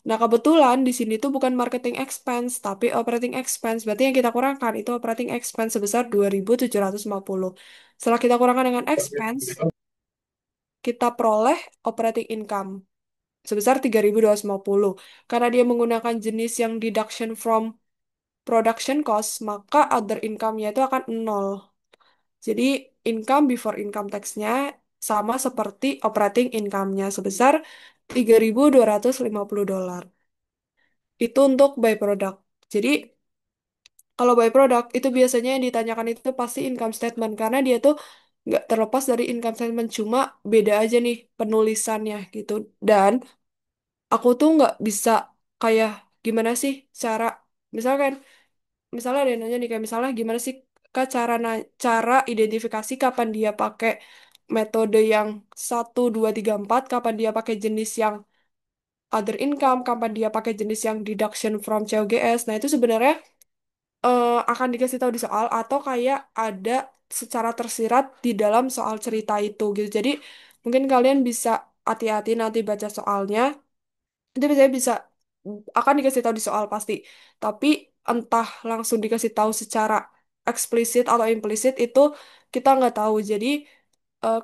Nah, kebetulan di sini tuh bukan marketing expense, tapi operating expense. Berarti yang kita kurangkan itu operating expense sebesar 2.750. Setelah kita kurangkan dengan expense, kita peroleh operating income sebesar 3.250. Karena dia menggunakan jenis yang deduction from production cost, maka other income-nya itu akan nol. Jadi income before income tax-nya sama seperti operating income-nya sebesar $3.250. Itu untuk by product. Jadi kalau by product itu biasanya yang ditanyakan itu pasti income statement karena dia tuh nggak terlepas dari income statement, cuma beda aja nih penulisannya gitu. Dan aku tuh nggak bisa kayak gimana sih cara misalkan misalnya ada yang nanya nih kayak misalnya gimana sih Kak cara identifikasi kapan dia pakai metode yang 1, 2, 3, 4, kapan dia pakai jenis yang other income, kapan dia pakai jenis yang deduction from COGS. Nah, itu sebenarnya akan dikasih tahu di soal atau kayak ada secara tersirat di dalam soal cerita itu gitu. Jadi mungkin kalian bisa hati-hati nanti baca soalnya. Itu biasanya bisa akan dikasih tahu di soal pasti. Tapi entah langsung dikasih tahu secara eksplisit atau implisit itu kita nggak tahu. Jadi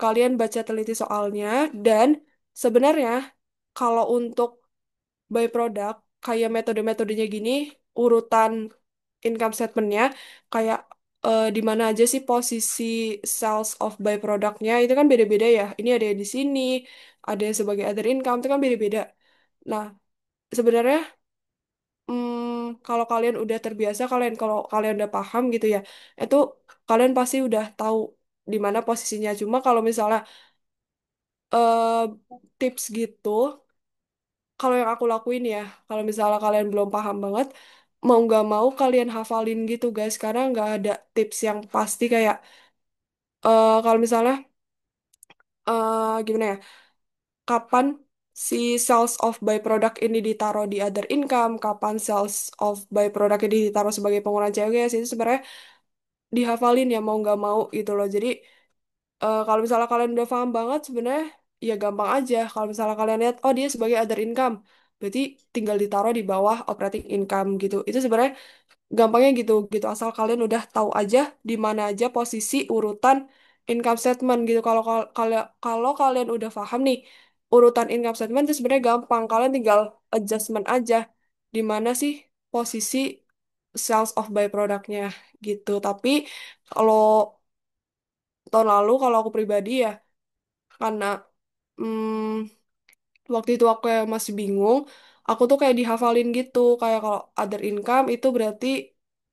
kalian baca teliti soalnya dan sebenarnya kalau untuk by product kayak metode-metodenya gini urutan income statementnya kayak di mana aja sih posisi sales of by productnya itu kan beda-beda ya. Ini ada yang di sini, ada yang sebagai other income itu kan beda-beda. Nah, sebenarnya kalau kalian udah terbiasa, kalau kalian udah paham gitu ya, itu kalian pasti udah tahu di mana posisinya. Cuma kalau misalnya eh, tips gitu, kalau yang aku lakuin ya, kalau misalnya kalian belum paham banget, mau nggak mau kalian hafalin gitu guys, karena nggak ada tips yang pasti kayak kalau misalnya gimana ya, kapan si sales of by product ini ditaruh di other income, kapan sales of by product ini ditaruh sebagai pengurangan COGS itu sebenarnya dihafalin ya mau nggak mau gitu loh. Jadi kalau misalnya kalian udah paham banget sebenarnya ya gampang aja. Kalau misalnya kalian lihat oh dia sebagai other income, berarti tinggal ditaruh di bawah operating income gitu. Itu sebenarnya gampangnya gitu gitu asal kalian udah tahu aja di mana aja posisi urutan income statement gitu. Kalau kalian udah paham nih urutan income statement itu sebenarnya gampang. Kalian tinggal adjustment aja di mana sih posisi sales of by productnya gitu. Tapi kalau tahun lalu kalau aku pribadi ya karena waktu itu aku kayak masih bingung, aku tuh kayak dihafalin gitu kayak kalau other income itu berarti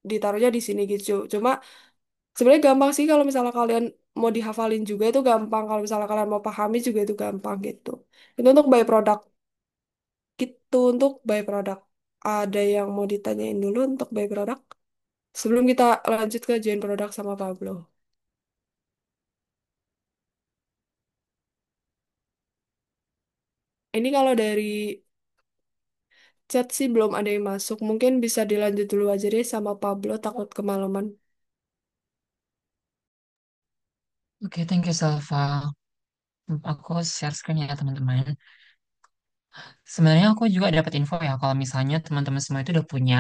ditaruhnya di sini gitu. Cuma sebenarnya gampang sih kalau misalnya kalian mau dihafalin juga itu gampang, kalau misalnya kalian mau pahami juga itu gampang gitu. Itu untuk by product gitu, untuk by product. Ada yang mau ditanyain dulu untuk by product sebelum kita lanjut ke join product sama Pablo. Ini kalau dari Chat sih belum ada yang masuk. Mungkin bisa dilanjut dulu aja deh sama Pablo, takut kemalaman. Oke, thank you, Salva. Aku share screen ya, teman-teman. Sebenarnya aku juga dapat info ya, kalau misalnya teman-teman semua itu udah punya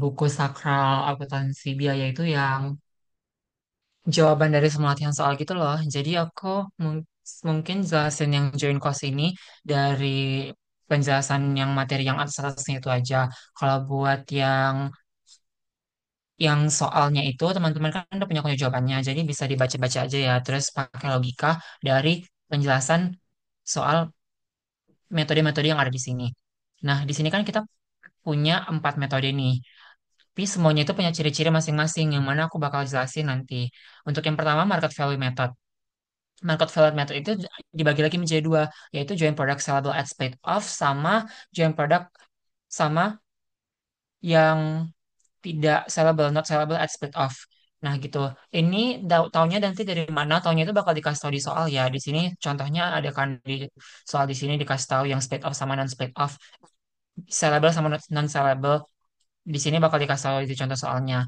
buku sakral akuntansi biaya itu yang jawaban dari semua latihan soal gitu loh. Jadi aku mungkin jelasin yang join course ini dari penjelasan yang materi yang atas-atasnya itu aja. Kalau buat yang soalnya itu teman-teman kan udah punya jawabannya, jadi bisa dibaca-baca aja ya. Terus pakai logika dari penjelasan soal metode-metode yang ada di sini. Nah, di sini kan kita punya 4 metode nih. Tapi semuanya itu punya ciri-ciri masing-masing yang mana aku bakal jelasin nanti. Untuk yang pertama, market value method. Market value method itu dibagi lagi menjadi dua, yaitu joint product sellable at split off sama joint product sama yang tidak sellable, not sellable at split off. Nah, gitu. Ini taunya nanti dari mana? Taunya itu bakal dikasih tahu di soal ya. Di sini contohnya ada kan di soal di sini dikasih tahu yang split off sama non split off, sellable sama non sellable. Di sini bakal dikasih tahu di contoh soalnya.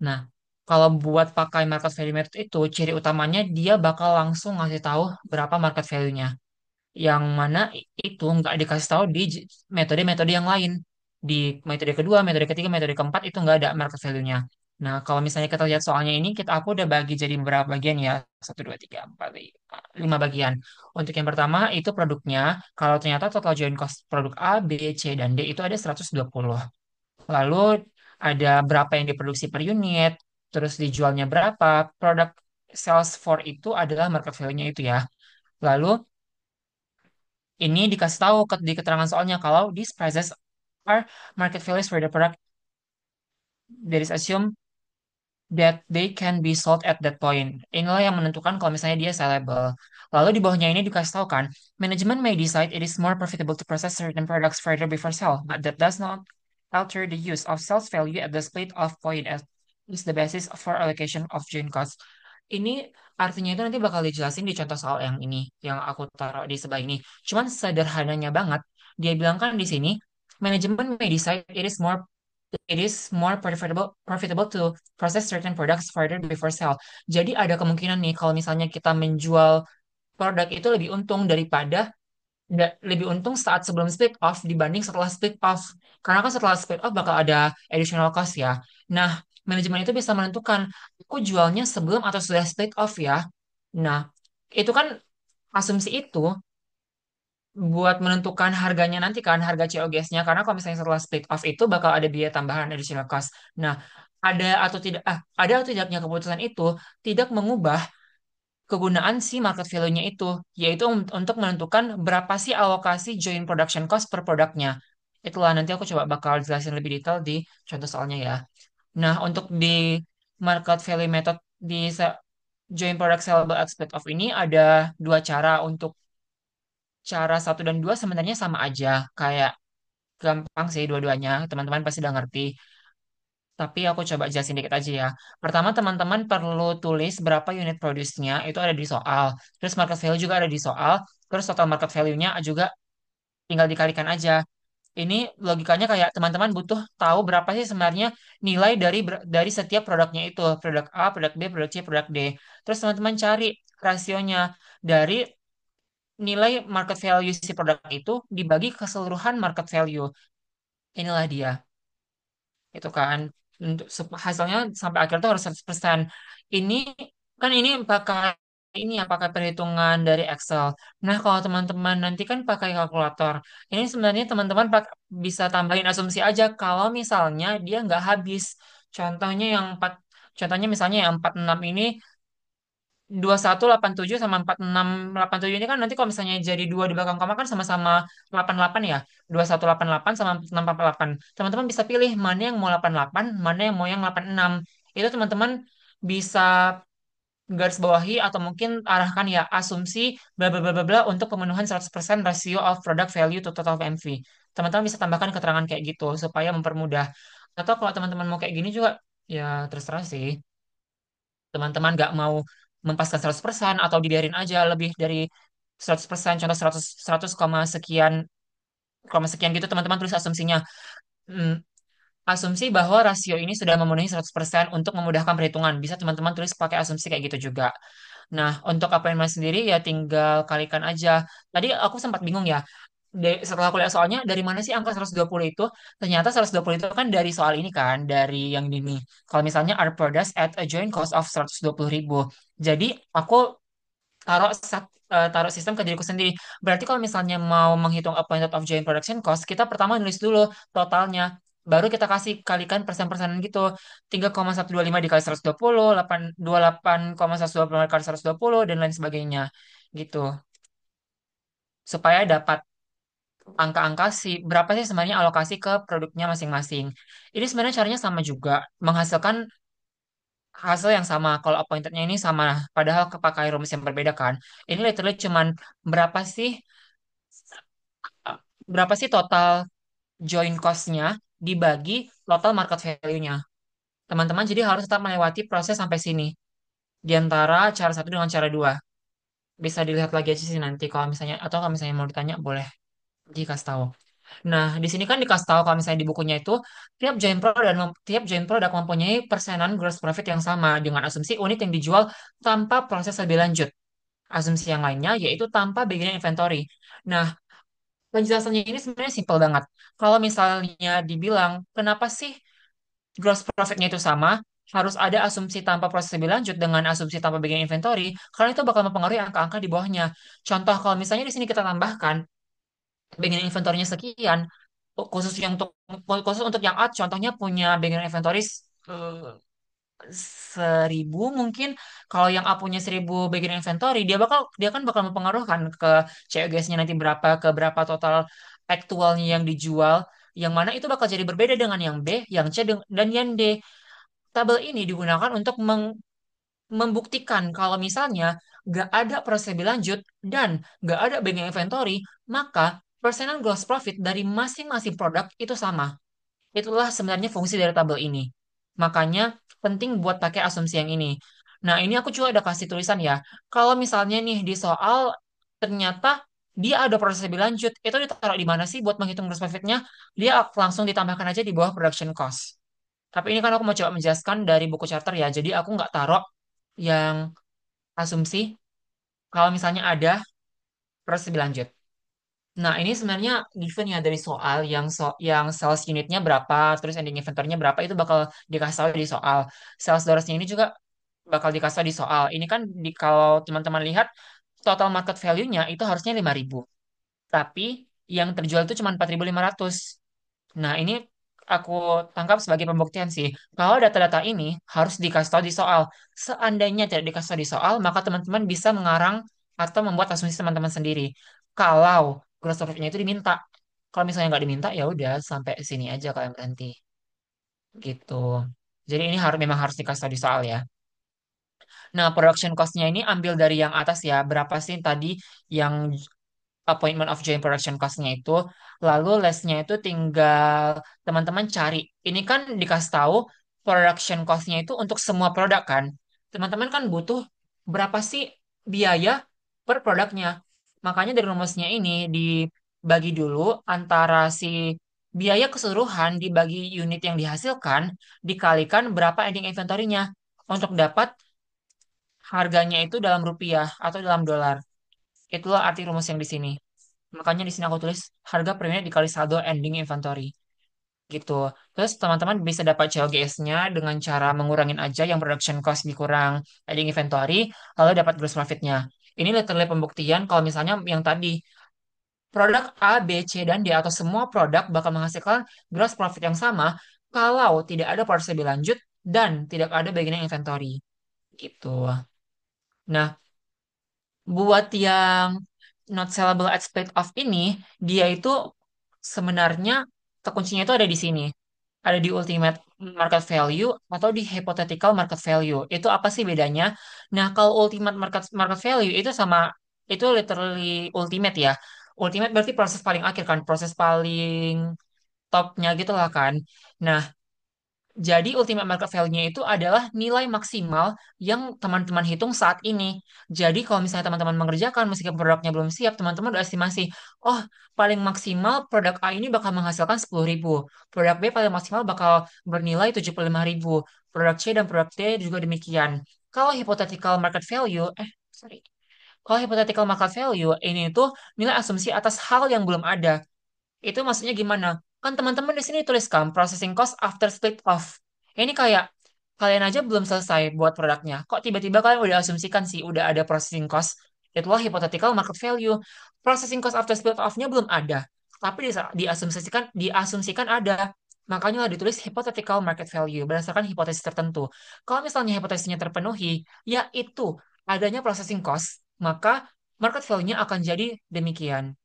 Nah, kalau buat pakai market value method itu, ciri utamanya dia bakal langsung ngasih tahu berapa market value-nya. Yang mana itu nggak dikasih tahu di metode-metode yang lain. Di metode kedua, metode ketiga, metode keempat itu nggak ada market value-nya. Nah, kalau misalnya kita lihat soalnya ini, aku udah bagi jadi beberapa bagian ya. Satu, dua, tiga, empat, lima bagian. Untuk yang pertama, itu produknya. Kalau ternyata total joint cost produk A, B, C, dan D itu ada 120. Lalu ada berapa yang diproduksi per unit, terus dijualnya berapa. Produk sales for itu adalah market value-nya itu ya. Lalu ini dikasih tahu di keterangan soalnya kalau these prices are market values for the product that is assumed that they can be sold at that point. Inilah yang menentukan kalau misalnya dia sellable. Lalu di bawahnya ini dikasih tahu kan, management may decide it is more profitable to process certain products further before sell, but that does not alter the use of sales value at the split off point as is the basis for allocation of joint costs. Ini artinya itu nanti bakal dijelasin di contoh soal yang ini, yang aku taruh di sebelah ini. Cuman sederhananya banget, dia bilang kan di sini, management may decide it is more profitable to process certain products further before sell. Jadi ada kemungkinan nih kalau misalnya kita menjual produk itu lebih untung saat sebelum split off dibanding setelah split off. Karena kan setelah split off bakal ada additional cost ya. Nah, manajemen itu bisa menentukan aku jualnya sebelum atau sudah split off ya. Nah, itu kan asumsi itu buat menentukan harganya nanti kan harga COGS-nya karena kalau misalnya setelah split off itu bakal ada biaya tambahan additional cost. Nah, ada atau tidaknya keputusan itu tidak mengubah kegunaan si market value-nya itu, yaitu untuk menentukan berapa sih alokasi joint production cost per produknya. Itulah nanti aku coba bakal jelasin lebih detail di contoh soalnya ya. Nah, untuk di market value method di joint product sellable at split off ini ada dua cara. Untuk cara satu dan dua sebenarnya sama aja, kayak gampang sih dua-duanya, teman-teman pasti udah ngerti. Tapi aku coba jelasin dikit aja ya. Pertama, teman-teman perlu tulis berapa unit produce-nya, itu ada di soal. Terus market value juga ada di soal. Terus total market value-nya juga tinggal dikalikan aja. Ini logikanya kayak teman-teman butuh tahu berapa sih sebenarnya nilai dari setiap produknya itu. Produk A, produk B, produk C, produk D. Terus teman-teman cari rasionya dari nilai market value si produk itu dibagi keseluruhan market value. Inilah dia. Itu kan untuk hasilnya sampai akhir tuh harus 100%. Ini ini pakai perhitungan dari Excel. Nah, kalau teman-teman nanti kan pakai kalkulator. Ini sebenarnya teman-teman bisa tambahin asumsi aja kalau misalnya dia nggak habis. Contohnya yang 4 contohnya misalnya yang 46 ini 2187 sama 4687 ini kan nanti kalau misalnya jadi dua di belakang koma kan sama-sama 88 ya. 2188 sama 4688. Teman-teman bisa pilih mana yang mau 88, mana yang mau yang 86. Itu teman-teman bisa garis bawahi atau mungkin arahkan ya asumsi bla bla bla bla bla untuk pemenuhan 100% rasio of product value to total MV. Teman-teman bisa tambahkan keterangan kayak gitu supaya mempermudah. Atau kalau teman-teman mau kayak gini juga ya terserah sih. Teman-teman nggak mau mempaskan 100% atau dibiarin aja lebih dari 100%, contoh 100, 100, sekian sekian gitu teman-teman tulis asumsinya. Hmm, asumsi bahwa rasio ini sudah memenuhi 100% untuk memudahkan perhitungan. Bisa teman-teman tulis pakai asumsi kayak gitu juga. Nah, untuk appointment sendiri ya tinggal kalikan aja. Tadi aku sempat bingung ya. Setelah aku lihat soalnya, dari mana sih angka 120 itu? Ternyata 120 itu kan dari soal ini kan, dari yang ini. Kalau misalnya are products at a joint cost of 120.000. Jadi, aku taruh sistem ke diriku sendiri. Berarti kalau misalnya mau menghitung appointed of joint production cost, kita pertama nulis dulu totalnya. Baru kita kasih kalikan persen-persenan gitu. 3,125 dikali 120, 28,120 dikali 120, dan lain sebagainya. Gitu. Supaya dapat angka-angka sih, berapa sih sebenarnya alokasi ke produknya masing-masing. Ini sebenarnya caranya sama juga, menghasilkan hasil yang sama. Kalau appointednya ini sama, padahal kepakai rumus yang berbeda kan. Ini literally cuman berapa sih berapa sih total join cost-nya dibagi total market value-nya. Teman-teman jadi harus tetap melewati proses sampai sini. Di antara cara satu dengan cara dua. Bisa dilihat lagi aja sih nanti kalau misalnya, atau kalau misalnya mau ditanya boleh dikasih tahu. Nah, di sini kan dikasih tahu kalau misalnya di bukunya itu tiap joint product mempunyai persenan gross profit yang sama dengan asumsi unit yang dijual tanpa proses lebih lanjut. Asumsi yang lainnya yaitu tanpa beginning inventory. Nah, penjelasannya ini sebenarnya simpel banget. Kalau misalnya dibilang, kenapa sih gross profitnya itu sama? Harus ada asumsi tanpa proses lebih lanjut dengan asumsi tanpa beginning inventory, karena itu bakal mempengaruhi angka-angka di bawahnya. Contoh, kalau misalnya di sini kita tambahkan beginning inventory-nya sekian, khusus yang untuk khusus untuk yang A, contohnya punya beginning inventory 1.000 mungkin. Kalau yang A punya 1.000 beginning inventory, dia kan bakal mempengaruhkan ke COGS-nya nanti berapa, ke berapa total aktualnya yang dijual, yang mana itu bakal jadi berbeda dengan yang B, yang C, dan yang D. Tabel ini digunakan untuk membuktikan kalau misalnya nggak ada proses lebih lanjut dan nggak ada beginning inventory, maka persenan gross profit dari masing-masing produk itu sama. Itulah sebenarnya fungsi dari tabel ini. Makanya penting buat pakai asumsi yang ini. Nah, ini aku juga ada kasih tulisan ya. Kalau misalnya nih di soal ternyata dia ada proses lebih lanjut, itu ditaruh di mana sih buat menghitung gross profitnya? Dia langsung ditambahkan aja di bawah production cost. Tapi ini kan aku mau coba menjelaskan dari buku charter ya, jadi aku nggak taruh yang asumsi kalau misalnya ada proses lebih lanjut. Nah, ini sebenarnya given ya dari soal yang sales unitnya berapa, terus ending inventory-nya berapa itu bakal dikasih tahu di soal. Sales dollarsnya ini juga bakal dikasih tahu di soal. Ini kan kalau teman-teman lihat total market value-nya itu harusnya 5.000. Tapi yang terjual itu cuma 4.500. Nah, ini aku tangkap sebagai pembuktian sih. Kalau data-data ini harus dikasih tahu di soal. Seandainya tidak dikasih tahu di soal, maka teman-teman bisa mengarang atau membuat asumsi teman-teman sendiri. Kalau gross profit-nya itu diminta. Kalau misalnya nggak diminta, ya udah sampai sini aja kalian berhenti. Gitu. Jadi ini memang harus dikasih tahu di soal ya. Nah, production cost-nya ini ambil dari yang atas ya. Berapa sih tadi yang appointment of joint production cost-nya itu. Lalu less-nya itu tinggal teman-teman cari. Ini kan dikasih tahu production cost-nya itu untuk semua produk kan. Teman-teman kan butuh berapa sih biaya per produknya. Makanya dari rumusnya ini dibagi dulu antara si biaya keseluruhan dibagi unit yang dihasilkan dikalikan berapa ending inventory-nya untuk dapat harganya itu dalam rupiah atau dalam dolar. Itulah arti rumus yang di sini. Makanya di sini aku tulis harga per unit dikali saldo ending inventory gitu. Terus teman-teman bisa dapat COGS-nya dengan cara mengurangin aja yang production cost dikurang ending inventory, lalu dapat gross profit-nya. Ini literally pembuktian kalau misalnya yang tadi produk A, B, C, dan D atau semua produk bakal menghasilkan gross profit yang sama kalau tidak ada proses lebih lanjut dan tidak ada beginning inventory gitu. Nah, buat yang not sellable at split off ini, dia itu sebenarnya kuncinya itu ada di sini. Ada di ultimate market value atau di hypothetical market value. Itu apa sih bedanya? Nah, kalau ultimate market market value itu sama itu literally ultimate ya. Ultimate berarti proses paling akhir kan, proses paling topnya gitu lah kan. Nah, Jadi ultimate market value-nya itu adalah nilai maksimal yang teman-teman hitung saat ini. Jadi kalau misalnya teman-teman mengerjakan meskipun produknya belum siap, teman-teman udah estimasi, oh paling maksimal produk A ini bakal menghasilkan 10.000. Produk B paling maksimal bakal bernilai 75.000. Produk C dan produk D juga demikian. Kalau hypothetical market value, sorry. Kalau hypothetical market value ini tuh nilai asumsi atas hal yang belum ada. Itu maksudnya gimana? Kan teman-teman di sini tuliskan processing cost after split off. Ini kayak kalian aja belum selesai buat produknya. Kok tiba-tiba kalian udah asumsikan sih udah ada processing cost? Itulah hypothetical market value. Processing cost after split off-nya belum ada, tapi diasumsikan ada. Makanya lah ditulis hypothetical market value berdasarkan hipotesis tertentu. Kalau misalnya hipotesisnya terpenuhi, yaitu adanya processing cost, maka market value-nya akan jadi demikian.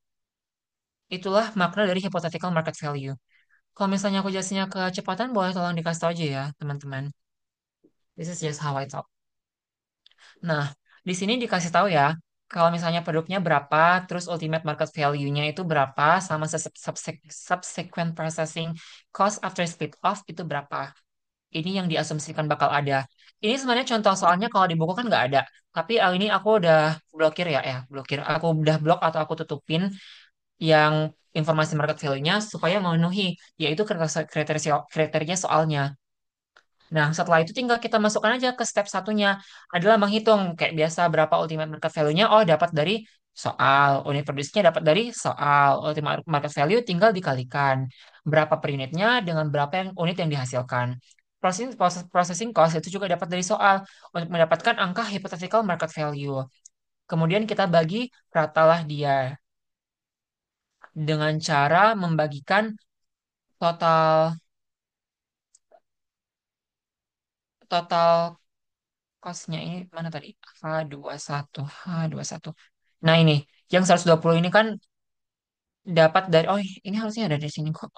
Itulah makna dari hypothetical market value. Kalau misalnya aku jelasinnya kecepatan, boleh tolong dikasih tahu aja ya, teman-teman. This is just how I talk. Nah, di sini dikasih tahu ya, kalau misalnya produknya berapa, terus ultimate market value-nya itu berapa, sama subsequent processing cost after split off itu berapa. Ini yang diasumsikan bakal ada. Ini sebenarnya contoh soalnya kalau di buku kan nggak ada. Tapi ini aku udah blokir ya, blokir. Aku udah blok atau aku tutupin yang informasi market value-nya supaya memenuhi yaitu kriteria soalnya. Nah, setelah itu tinggal kita masukkan aja ke step satunya adalah menghitung kayak biasa berapa ultimate market value-nya. Oh, dapat dari soal. Unit produksinya dapat dari soal. Ultimate market value tinggal dikalikan. Berapa per unitnya dengan berapa unit yang dihasilkan. Processing cost itu juga dapat dari soal untuk mendapatkan angka hypothetical market value. Kemudian kita bagi ratalah dia dengan cara membagikan total total cost-nya ini mana tadi? H21. Nah, ini yang 120 ini kan dapat dari ini harusnya ada di sini kok.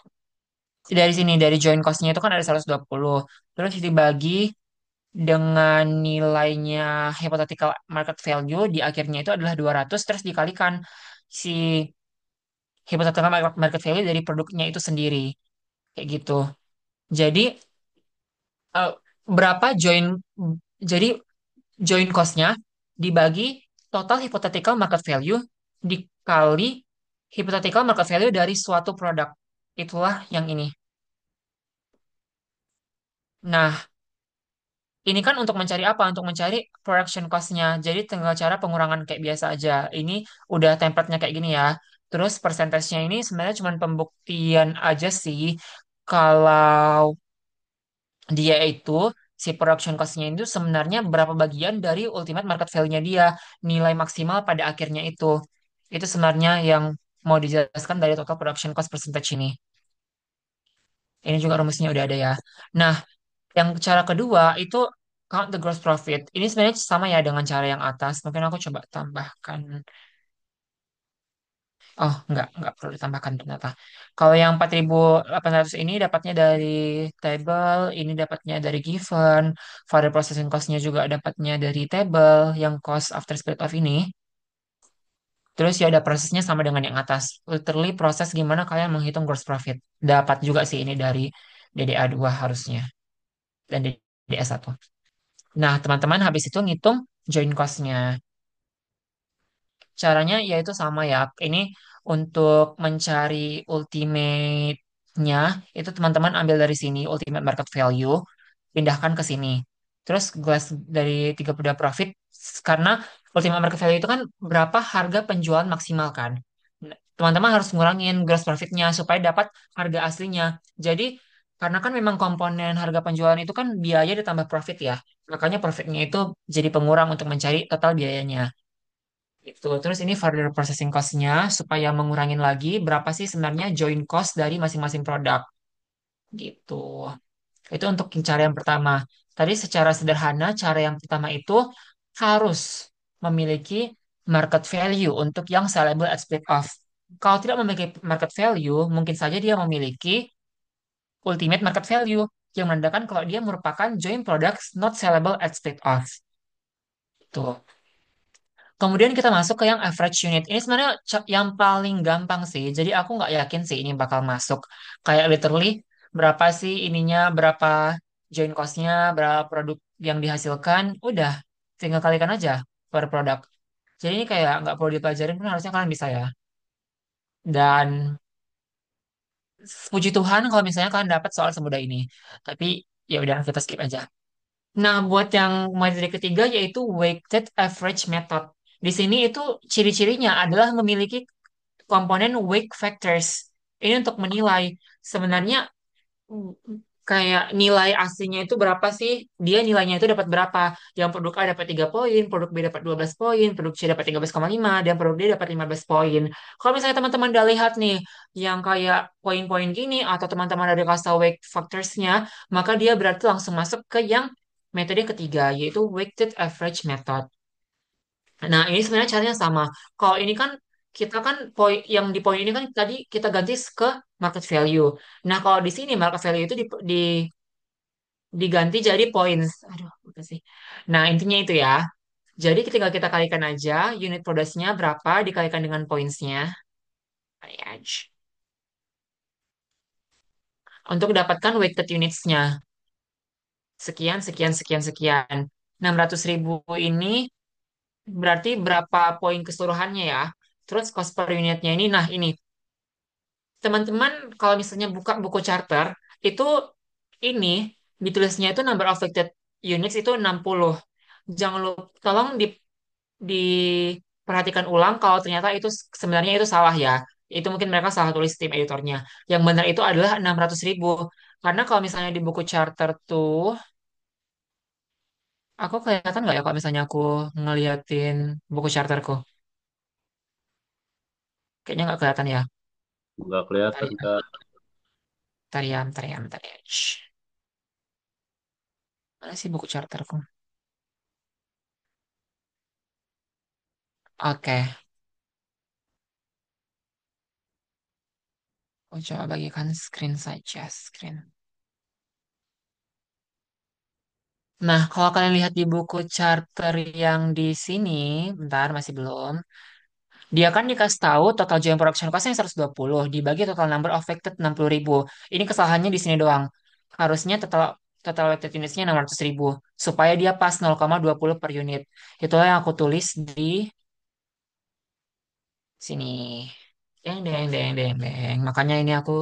Dari sini dari join cost-nya itu kan ada 120. Terus dibagi dengan nilainya hypothetical market value di akhirnya itu adalah 200 terus dikalikan si hypothetical market value dari produknya itu sendiri kayak gitu. Jadi eh, berapa jadi join cost-nya dibagi total hypothetical market value dikali hypothetical market value dari suatu produk. Itulah yang ini. Nah, ini kan untuk mencari apa? Untuk mencari production cost-nya. Jadi tinggal cara pengurangan kayak biasa aja. Ini udah template-nya kayak gini ya. Terus persentasenya ini sebenarnya cuma pembuktian aja sih. Kalau dia itu si production cost-nya itu sebenarnya berapa bagian dari ultimate market value-nya dia, nilai maksimal pada akhirnya itu. Itu sebenarnya yang mau dijelaskan dari total production cost percentage ini. Ini juga rumusnya udah ada ya. Nah, yang cara kedua itu count the gross profit. Ini sebenarnya sama ya dengan cara yang atas. Mungkin aku coba tambahkan. Oh, enggak perlu ditambahkan ternyata. Kalau yang 4.800 ini dapatnya dari table, ini dapatnya dari given, further processing cost-nya juga dapatnya dari table, yang cost after split off ini. Terus ya ada prosesnya sama dengan yang atas. Literally proses gimana kalian menghitung gross profit. Dapat juga sih ini dari DDA 2 harusnya, dan DDA 1. Nah, teman-teman habis itu ngitung join cost-nya. Caranya yaitu sama ya. Ini untuk mencari ultimate-nya, itu teman-teman ambil dari sini, ultimate market value, pindahkan ke sini. Terus glass dari 32 profit, karena ultimate market value itu kan berapa harga penjualan maksimal kan. Nah, teman-teman harus ngurangin gross profit-nya supaya dapat harga aslinya. Jadi, karena kan memang komponen harga penjualan itu kan biaya ditambah profit ya. Makanya profitnya itu jadi pengurang untuk mencari total biayanya. Gitu. Terus ini further processing cost-nya supaya mengurangin lagi berapa sih sebenarnya join cost dari masing-masing produk. Gitu. Itu untuk cara yang pertama. Tadi secara sederhana, cara yang pertama itu harus memiliki market value untuk yang sellable at split off. Kalau tidak memiliki market value, mungkin saja dia memiliki ultimate market value yang menandakan kalau dia merupakan joint products not sellable at split off. Tuh. Kemudian kita masuk ke yang average unit. Ini sebenarnya yang paling gampang sih. Jadi aku nggak yakin sih ini bakal masuk. Kayak literally berapa sih ininya, berapa join cost-nya, berapa produk yang dihasilkan, udah tinggal kalikan aja per produk. Jadi ini kayak nggak perlu dipelajarin pun harusnya kalian bisa ya. Dan puji Tuhan kalau misalnya kalian dapat soal semudah ini. Tapi ya udah kita skip aja. Nah, buat yang materi ketiga yaitu weighted average method. Di sini itu ciri-cirinya adalah memiliki komponen weight factors. Ini untuk menilai sebenarnya kayak nilai aslinya itu berapa sih? Dia nilainya itu dapat berapa? Yang produk A dapat 3 poin, produk B dapat 12 poin, produk C dapat 13,5 dan produk D dapat 15 poin. Kalau misalnya teman-teman udah lihat nih yang kayak poin-poin gini atau teman-teman ada kasih weight factors-nya, maka dia berarti langsung masuk ke yang metode ketiga yaitu weighted average method. Nah, ini sebenarnya caranya sama. Kalau ini kan kita kan poin yang di poin ini kan tadi kita ganti ke market value. Nah, kalau di sini market value itu diganti jadi points. Aduh, apa sih? Nah, intinya itu ya. Jadi tinggal kita kalikan aja unit produknya berapa dikalikan dengan pointsnya. Kali aja. Untuk dapatkan weighted unitsnya. Sekian, sekian, sekian, sekian. 600.000 ini berarti berapa poin keseluruhannya ya. Terus cost per unitnya ini, nah ini teman-teman kalau misalnya buka buku charter itu ini ditulisnya itu number of affected units itu 60. Jangan lupa tolong diperhatikan ulang kalau ternyata itu sebenarnya itu salah ya. Itu mungkin mereka salah tulis tim editornya. Yang benar itu adalah 600.000. Karena kalau misalnya di buku charter tuh, aku kelihatan nggak ya kalau misalnya aku ngeliatin buku charterku? Kayaknya nggak kelihatan ya. Nggak kelihatan, Tariam, Kak. tariam, tariam, tariam. Shh. Mana sih buku charterku? Oke, aku coba bagikan screen saja, screen. Nah, kalau kalian lihat di buku charter yang di sini, bentar masih belum. Dia kan dikasih tahu total joint production cost-nya 120 dibagi total number of affected 60.000. Ini kesalahannya di sini doang. Harusnya total total affected units-nya 600.000 supaya dia pas 0,20 per unit. Itulah yang aku tulis di sini. Deng deng deng deng deng. Makanya ini aku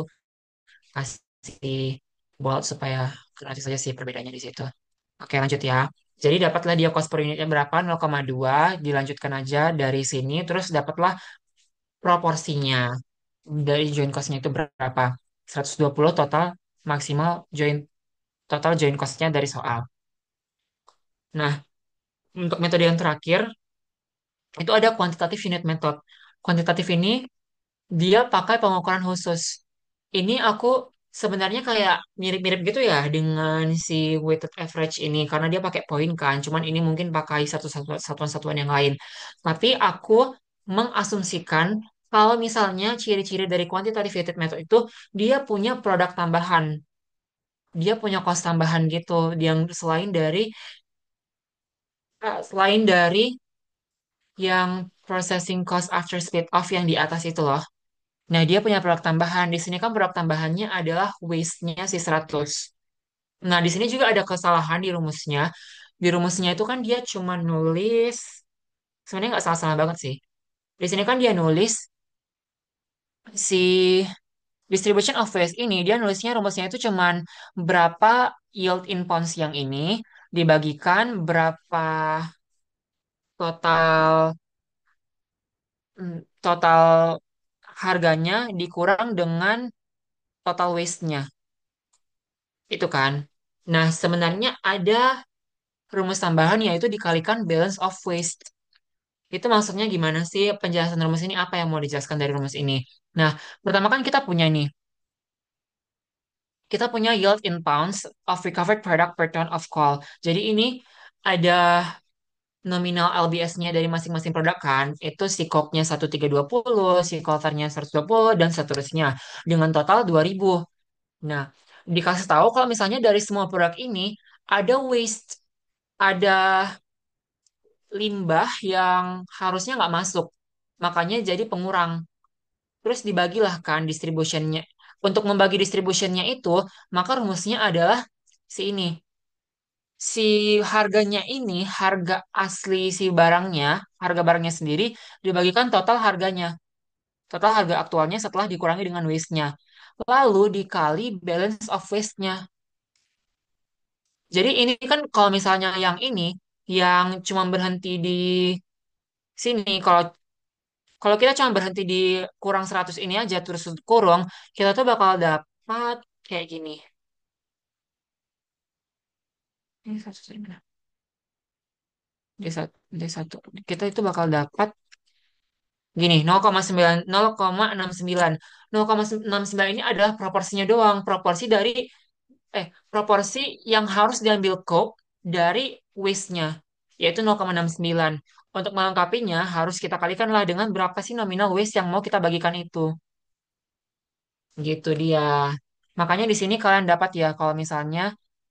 kasih bold supaya nanti saja sih perbedaannya di situ. Oke, lanjut ya. Jadi dapatlah dia cost per unitnya berapa? 0,2. Dilanjutkan aja dari sini. Terus dapatlah proporsinya dari join cost-nya itu berapa. 120 total maksimal join cost-nya dari soal. Nah, untuk metode yang terakhir, itu ada quantitative unit method. Kuantitatif ini dia pakai pengukuran khusus. Ini aku sebenarnya kayak mirip-mirip gitu ya dengan si weighted average ini karena dia pakai poin kan. Cuman ini mungkin pakai satuan-satuan yang lain. Tapi aku mengasumsikan kalau misalnya ciri-ciri dari quantitative weighted method itu dia punya produk tambahan. Dia punya cost tambahan gitu yang selain dari yang processing cost after split off yang di atas itu loh. Nah, dia punya produk tambahan. Di sini kan produk tambahannya adalah waste-nya si 100. Nah, di sini juga ada kesalahan di rumusnya. Di rumusnya itu kan dia cuma nulis, sebenarnya nggak salah-salah banget sih. Di sini kan dia nulis si distribution of waste ini, dia nulisnya rumusnya itu cuman berapa yield in pounds yang ini dibagikan berapa total total harganya dikurang dengan total waste-nya. Itu kan. Nah, sebenarnya ada rumus tambahan yaitu dikalikan balance of waste. Itu maksudnya gimana sih penjelasan rumus ini? Apa yang mau dijelaskan dari rumus ini? Nah, pertama kan kita punya yield in pounds of recovered product per ton of coal. Jadi ini ada nominal LBS-nya dari masing-masing produk kan. Itu si coke-nya 1320, si coaltar-nya 120, dan seterusnya. Dengan total 2000. Nah, dikasih tahu kalau misalnya dari semua produk ini ada waste, ada limbah yang harusnya nggak masuk. Makanya jadi pengurang. Terus dibagilah kan distributionnya. untuk membagi distributionnya itu, maka rumusnya adalah si ini. Si harganya ini, harga asli si barangnya, harga barangnya sendiri dibagikan total harganya. Total harga aktualnya setelah dikurangi dengan waste-nya. Lalu dikali balance of waste-nya. Jadi ini kan kalau misalnya yang ini, yang cuma berhenti di sini, kalau kalau kita cuma berhenti di kurang 100 ini aja, terus kurung, kita tuh bakal dapat kayak gini. Ini 100 dari mana? D1. Kita itu bakal dapat gini, 0,9, 0,69. 0,69 ini adalah proporsinya doang, proporsi yang harus diambil cope dari waste-nya, yaitu 0,69. Untuk melengkapinya, harus kita kalikanlah dengan berapa sih nominal waste yang mau kita bagikan itu. Gitu dia. Makanya di sini kalian dapat ya, kalau misalnya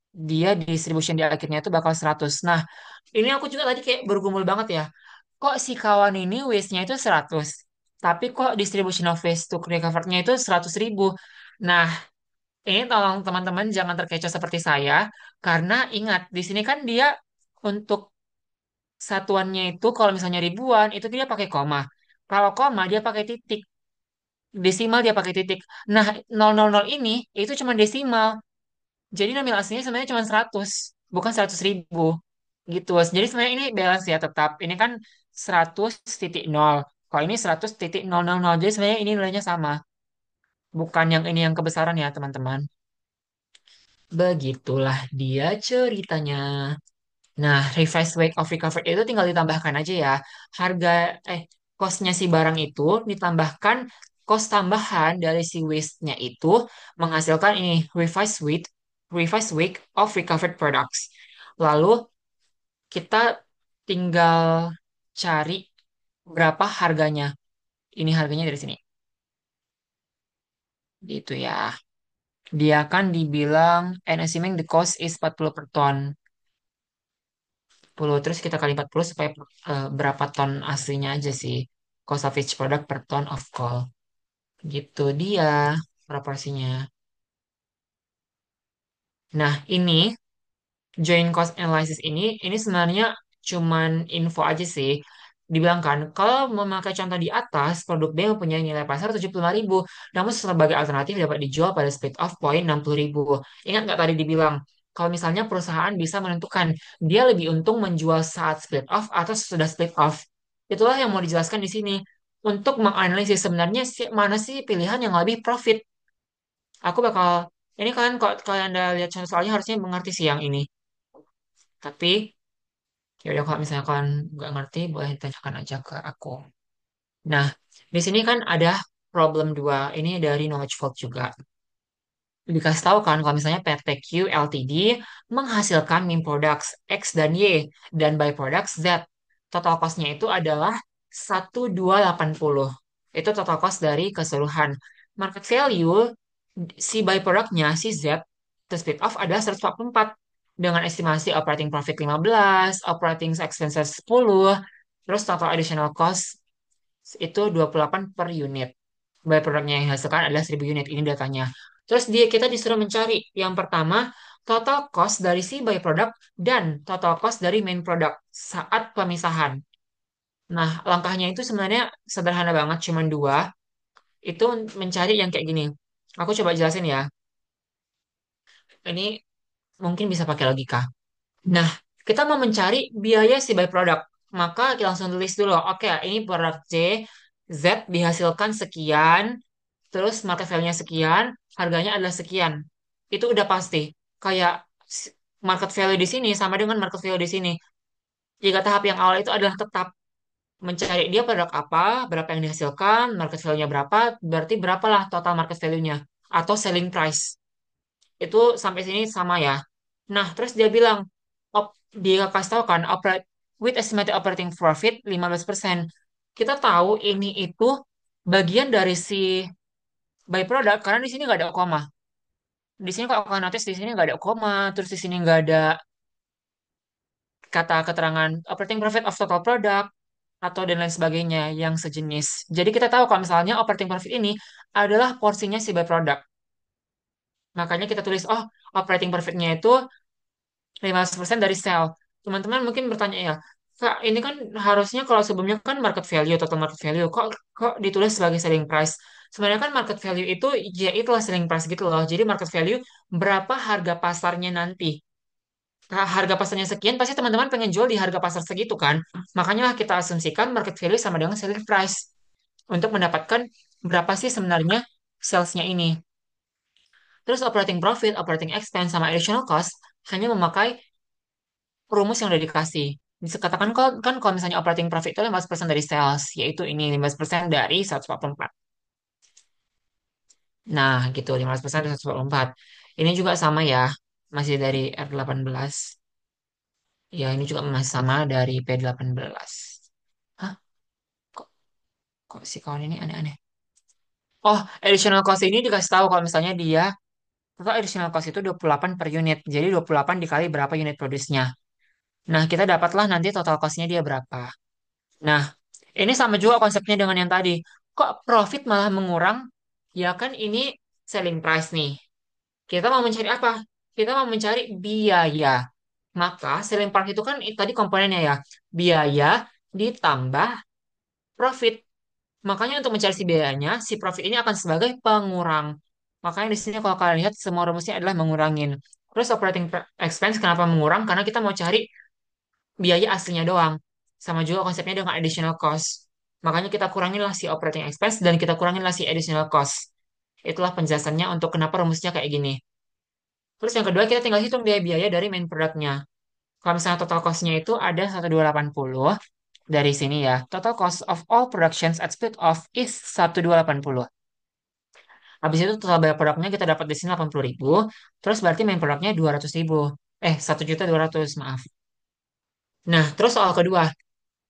dia distribution di akhirnya itu bakal 100. Nah, ini aku juga tadi kayak bergumul banget ya. Kok si kawan ini waste-nya itu 100, tapi kok distribution of waste to recover-nya itu 100.000. Nah, ini tolong teman-teman jangan terkecoh seperti saya, karena ingat, di sini kan dia untuk satuannya itu kalau misalnya ribuan, itu dia pakai koma. Kalau koma, dia pakai titik. Desimal dia pakai titik. Nah, 000 ini, itu cuma desimal. Jadi nominal aslinya sebenarnya cuma 100, bukan 100.000. Gitu. Jadi sebenarnya ini balance ya tetap. Ini kan 100,0. Kalau ini 100,000. Jadi sebenarnya ini nilainya sama. Bukan yang ini yang kebesaran ya, teman-teman. Begitulah dia ceritanya. Nah, revised weight of recovered itu tinggal ditambahkan aja ya. Harga, eh, Cost-nya si barang itu ditambahkan cost tambahan dari si waste-nya itu menghasilkan ini revised weight of recovered products. Lalu kita tinggal cari berapa harganya. Ini harganya dari sini. Gitu ya. Dia kan dibilang, and assuming the cost is 40 per ton. 10, terus kita kali 40 supaya berapa ton aslinya aja sih. Cost of each product per ton of coal. Gitu dia proporsinya. Nah, ini joint cost analysis ini sebenarnya cuman info aja sih. Dibilang kan, kalau memakai contoh di atas, produk B mempunyai nilai pasar 75.000, namun sebagai alternatif dapat dijual pada split off point 60.000. Ingat nggak tadi dibilang, kalau misalnya perusahaan bisa menentukan dia lebih untung menjual saat split off atau sesudah split off. Itulah yang mau dijelaskan di sini. Untuk menganalisis sebenarnya mana sih pilihan yang lebih profit. Aku bakal, ini kalian kalau kalian Anda lihat contoh soalnya harusnya mengerti sih yang ini. Tapi ya udah kalau misalnya kalian nggak ngerti, boleh ditanyakan aja ke aku. Nah, di sini kan ada problem dua. Ini dari knowledge vault juga. Dikasih tahu kan kalau misalnya PTQ Ltd menghasilkan min products X dan Y dan byproducts Z. Total cost-nya itu adalah 1.280. Itu total cost dari keseluruhan. Market value si byproduct-nya, si Z, the split off adalah 144 dengan estimasi operating profit 15, operating expenses 10, terus total additional cost itu 28 per unit. Byproduct-nya yang dihasilkan adalah 1.000 unit. Ini datanya. Terus kita disuruh mencari yang pertama total cost dari si byproduct dan total cost dari main product saat pemisahan. Nah, langkahnya itu sebenarnya sederhana banget, cuma dua. Itu mencari yang kayak gini. Aku coba jelasin ya. Ini mungkin bisa pakai logika. Nah, kita mau mencari biaya si byproduct. Maka kita langsung tulis dulu. Oke, ini produk C, Z dihasilkan sekian, terus market value-nya sekian, harganya adalah sekian. Itu udah pasti. Kayak market value di sini sama dengan market value di sini. Jika tahap yang awal itu adalah tetap mencari dia produk apa, berapa yang dihasilkan, market value-nya berapa, berarti berapalah total market value-nya atau selling price. Itu sampai sini sama ya. Nah, terus dia bilang, dia kasih tahu kan, with estimated operating profit 15%. Kita tahu ini itu bagian dari si byproduct karena di sini nggak ada koma. Di sini kalau kalian notice di sini nggak ada koma, terus di sini nggak ada kata keterangan operating profit of total product atau dan lain sebagainya yang sejenis. Jadi kita tahu kalau misalnya operating profit ini adalah porsinya si byproduct. Makanya kita tulis, oh, operating profitnya itu 15% dari sell. Teman-teman mungkin bertanya ya, Kak, ini kan harusnya kalau sebelumnya kan market value, total market value, kok ditulis sebagai selling price? Sebenarnya kan market value itu, ya itulah selling price gitu loh. Jadi market value berapa harga pasarnya nanti. Nah, harga pasarnya sekian, pasti teman-teman pengen jual di harga pasar segitu kan. Makanya lah kita asumsikan market value sama dengan selling price untuk mendapatkan berapa sih sebenarnya salesnya ini. Terus operating profit, operating expense, sama additional cost hanya memakai rumus yang udah dikasih. Bisa katakan kan kalau misalnya operating profit itu 15% dari sales, yaitu ini 15% dari 144. Nah, gitu, 15% dari 144. Ini juga sama ya, masih dari R18. Ya, ini juga masih sama dari P18. Hah? Kok, kok si kawan ini aneh-aneh? Oh, additional cost ini dikasih tahu kalau misalnya dia, total additional cost itu 28 per unit. Jadi 28 dikali berapa unit produce-nya. Nah, kita dapatlah nanti total cost-nya dia berapa. Nah, ini sama juga konsepnya dengan yang tadi. Kok profit malah mengurang? Ya kan ini selling price nih. Kita mau mencari apa? Kita mau mencari biaya. Maka selling price itu kan tadi komponennya ya. Biaya ditambah profit. Makanya untuk mencari si biayanya, si profit ini akan sebagai pengurang. Makanya di sini kalau kalian lihat semua rumusnya adalah mengurangin. Terus operating expense kenapa mengurang? Karena kita mau cari biaya aslinya doang. Sama juga konsepnya dengan additional cost. Makanya kita kuranginlah si operating expense dan kita kuranginlah si additional cost. Itulah penjelasannya untuk kenapa rumusnya kayak gini. Terus yang kedua kita tinggal hitung biaya-biaya dari main produknya. Kalau misalnya total cost-nya itu ada 1280 dari sini ya. Total cost of all productions at split off is 1280. Habis itu total biaya produknya kita dapat di sini 80.000. Terus berarti main produknya 200.000. 1.200.000, maaf. Nah, terus soal kedua.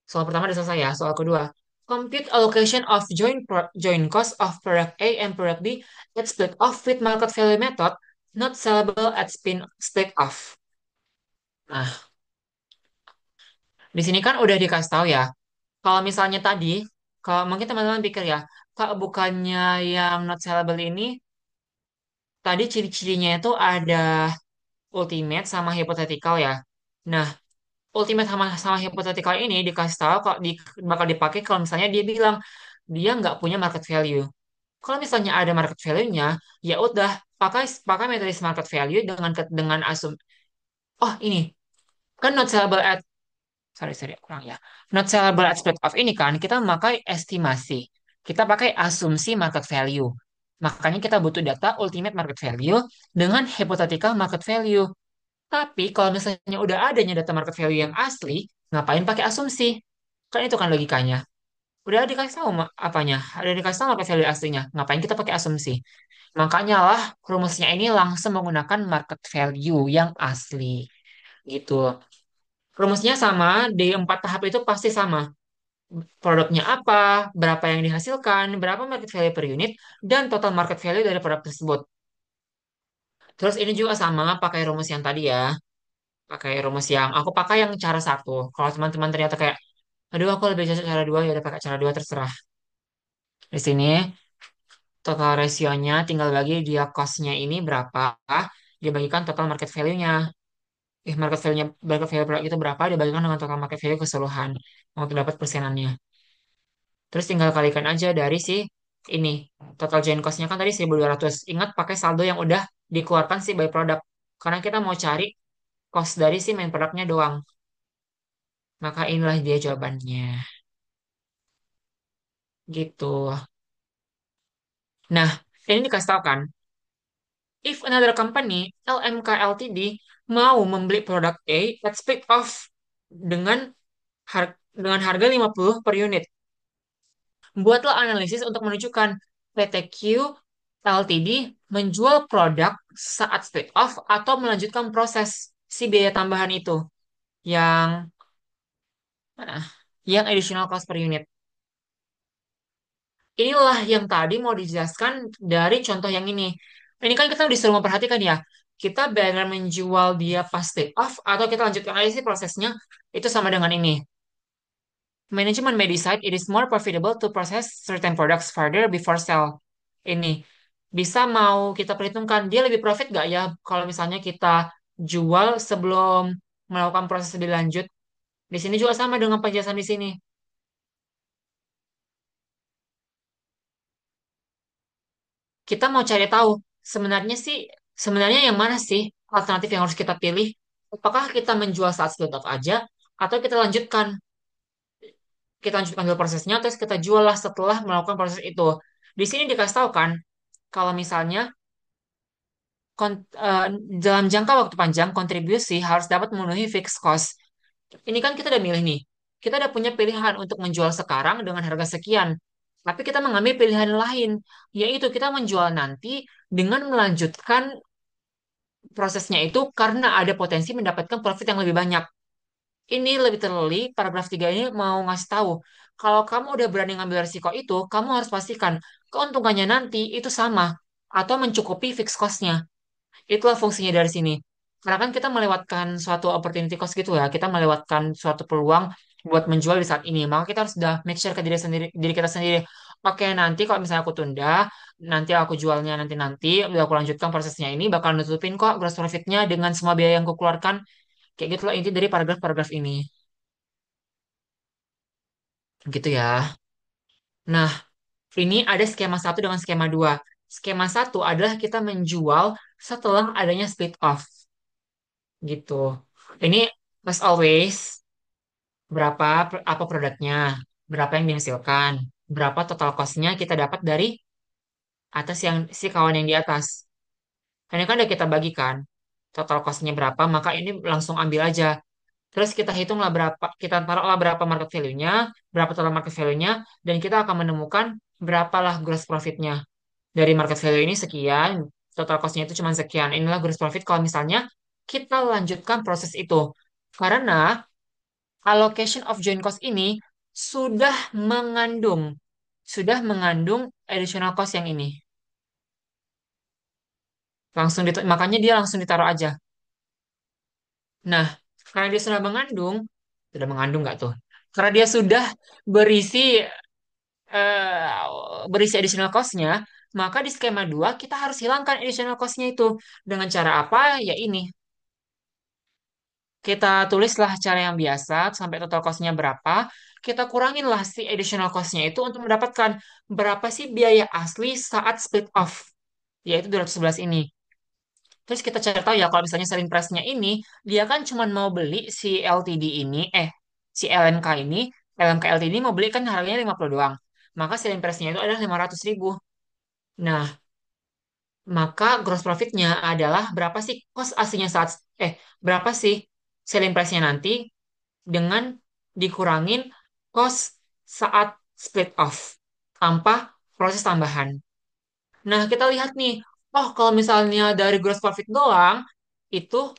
Soal pertama udah selesai ya. Soal kedua. Compute allocation of joint cost of product A and product B at split off with market value method not sellable at split off. Nah, di sini kan udah dikasih tahu ya. Kalau misalnya tadi, kalau mungkin teman-teman pikir ya, Kak, bukannya yang not sellable ini tadi ciri-cirinya itu ada ultimate sama hypothetical ya. Nah, ultimate sama hypothetical ini dikasih tahu kok bakal dipakai kalau misalnya dia bilang dia nggak punya market value. Kalau misalnya ada market value-nya, ya udah pakai pakai metode market value dengan asum. Oh ini kan not sellable at, sorry sorry kurang ya. Not sellable at split off ini kan kita memakai estimasi. Kita pakai asumsi market value. Makanya kita butuh data ultimate market value dengan hypothetical market value. Tapi kalau misalnya udah adanya data market value yang asli, ngapain pakai asumsi? Kan itu kan logikanya. Udah dikasih tahu apanya, ada dikasih tahu market value aslinya. Ngapain kita pakai asumsi? Makanya lah rumusnya ini langsung menggunakan market value yang asli gitu. Rumusnya sama di 4 tahap itu pasti sama. Produknya apa, berapa yang dihasilkan, berapa market value per unit, dan total market value dari produk tersebut. Terus ini juga sama pakai rumus yang tadi ya. Pakai rumus yang aku pakai yang cara satu. Kalau teman-teman ternyata kayak, aduh aku lebih cocok cara dua, ya udah pakai cara dua terserah. Di sini total rasionya tinggal bagi dia cost-nya ini berapa, dia bagikan total market value-nya. Market value produk itu berapa, dibagikan dengan total market value keseluruhan untuk dapat persenannya. Terus tinggal kalikan aja dari si ini. Total joint cost-nya kan tadi 1.200. Ingat pakai saldo yang udah dikeluarkan si by product. Karena kita mau cari cost dari si main produknya doang. Maka inilah dia jawabannya. Gitu. Nah, ini dikasih tahu kan, if another company, LMK Ltd, mau membeli produk A at split off dengan dengan harga 50 per unit. Buatlah analisis untuk menunjukkan PT Q Ltd menjual produk saat split off atau melanjutkan proses si biaya tambahan itu yang mana? Yang additional cost per unit. Inilah yang tadi mau dijelaskan dari contoh yang ini. Ini kan kita disuruh memperhatikan ya. Kita benar menjual dia pas take off atau kita lanjutkan aja sih prosesnya. Itu sama dengan ini. Management may decide it is more profitable to process certain products further before sell. Ini. bisa mau kita perhitungkan dia lebih profit nggak ya kalau misalnya kita jual sebelum melakukan proses lebih lanjut. Di sini juga sama dengan penjelasan di sini. Kita mau cari tahu sebenarnya sih sebenarnya yang mana sih alternatif yang harus kita pilih? Apakah kita menjual saat split off aja atau kita lanjutkan dulu prosesnya terus kita jual lah setelah melakukan proses itu. Di sini dikasih tahu kan kalau misalnya dalam jangka waktu panjang kontribusi harus dapat memenuhi fixed cost. Ini kan kita udah milih nih. Kita udah punya pilihan untuk menjual sekarang dengan harga sekian. Tapi kita mengambil pilihan lain, yaitu kita menjual nanti dengan melanjutkan prosesnya itu karena ada potensi mendapatkan profit yang lebih banyak. Ini lebih terlebih, paragraf 3 ini mau ngasih tahu, kalau kamu udah berani ngambil risiko itu, kamu harus pastikan keuntungannya nanti itu sama atau mencukupi fixed cost-nya. Itulah fungsinya dari sini. Karena kan kita melewatkan suatu opportunity cost gitu ya, kita melewatkan suatu peluang buat menjual di saat ini. Maka kita harus sudah make sure ke diri kita sendiri. Oke, nanti kalau misalnya aku tunda, nanti aku jualnya nanti-nanti, udah aku lanjutkan prosesnya ini, bakal nutupin kok gross profit-nya dengan semua biaya yang aku keluarkan. Kayak gitulah inti dari paragraf-paragraf ini. Gitu ya. Nah, ini ada skema satu dengan skema dua. Skema satu adalah kita menjual setelah adanya split off. Gitu. Ini as always, apa produknya, berapa yang dihasilkan, berapa total cost-nya kita dapat dari atas yang si kawan yang di atas. Ini kan udah kita bagikan total cost-nya berapa, maka ini langsung ambil aja. Terus kita hitunglah berapa, kita taruhlah berapa market value-nya, berapa total market value-nya, dan kita akan menemukan berapalah gross profit-nya. Dari market value ini sekian, total cost-nya itu cuma sekian. Inilah gross profit kalau misalnya kita lanjutkan proses itu. Karena allocation of joint cost ini sudah mengandung additional cost yang ini. Makanya dia langsung ditaruh aja. Nah, karena dia sudah mengandung nggak tuh? Karena dia sudah berisi berisi additional cost-nya, maka di skema 2 kita harus hilangkan additional cost-nya itu. Dengan cara apa? Ya ini. Kita tulislah cara yang biasa sampai total cost-nya berapa. Kita kuranginlah si additional cost-nya itu untuk mendapatkan berapa sih biaya asli saat split off, yaitu 211 ini. Terus kita cari tahu ya kalau misalnya selling price-nya ini, dia kan cuma mau beli si LTD ini, si LMK ini, LMK LTD mau beli kan harganya 50 doang. Maka selling price-nya itu adalah 500.000. Nah, maka gross profit-nya adalah berapa sih cost aslinya berapa sih selling price-nya nanti dengan dikurangin cost saat split off tanpa proses tambahan. Nah, kita lihat nih, oh kalau misalnya dari gross profit doang, itu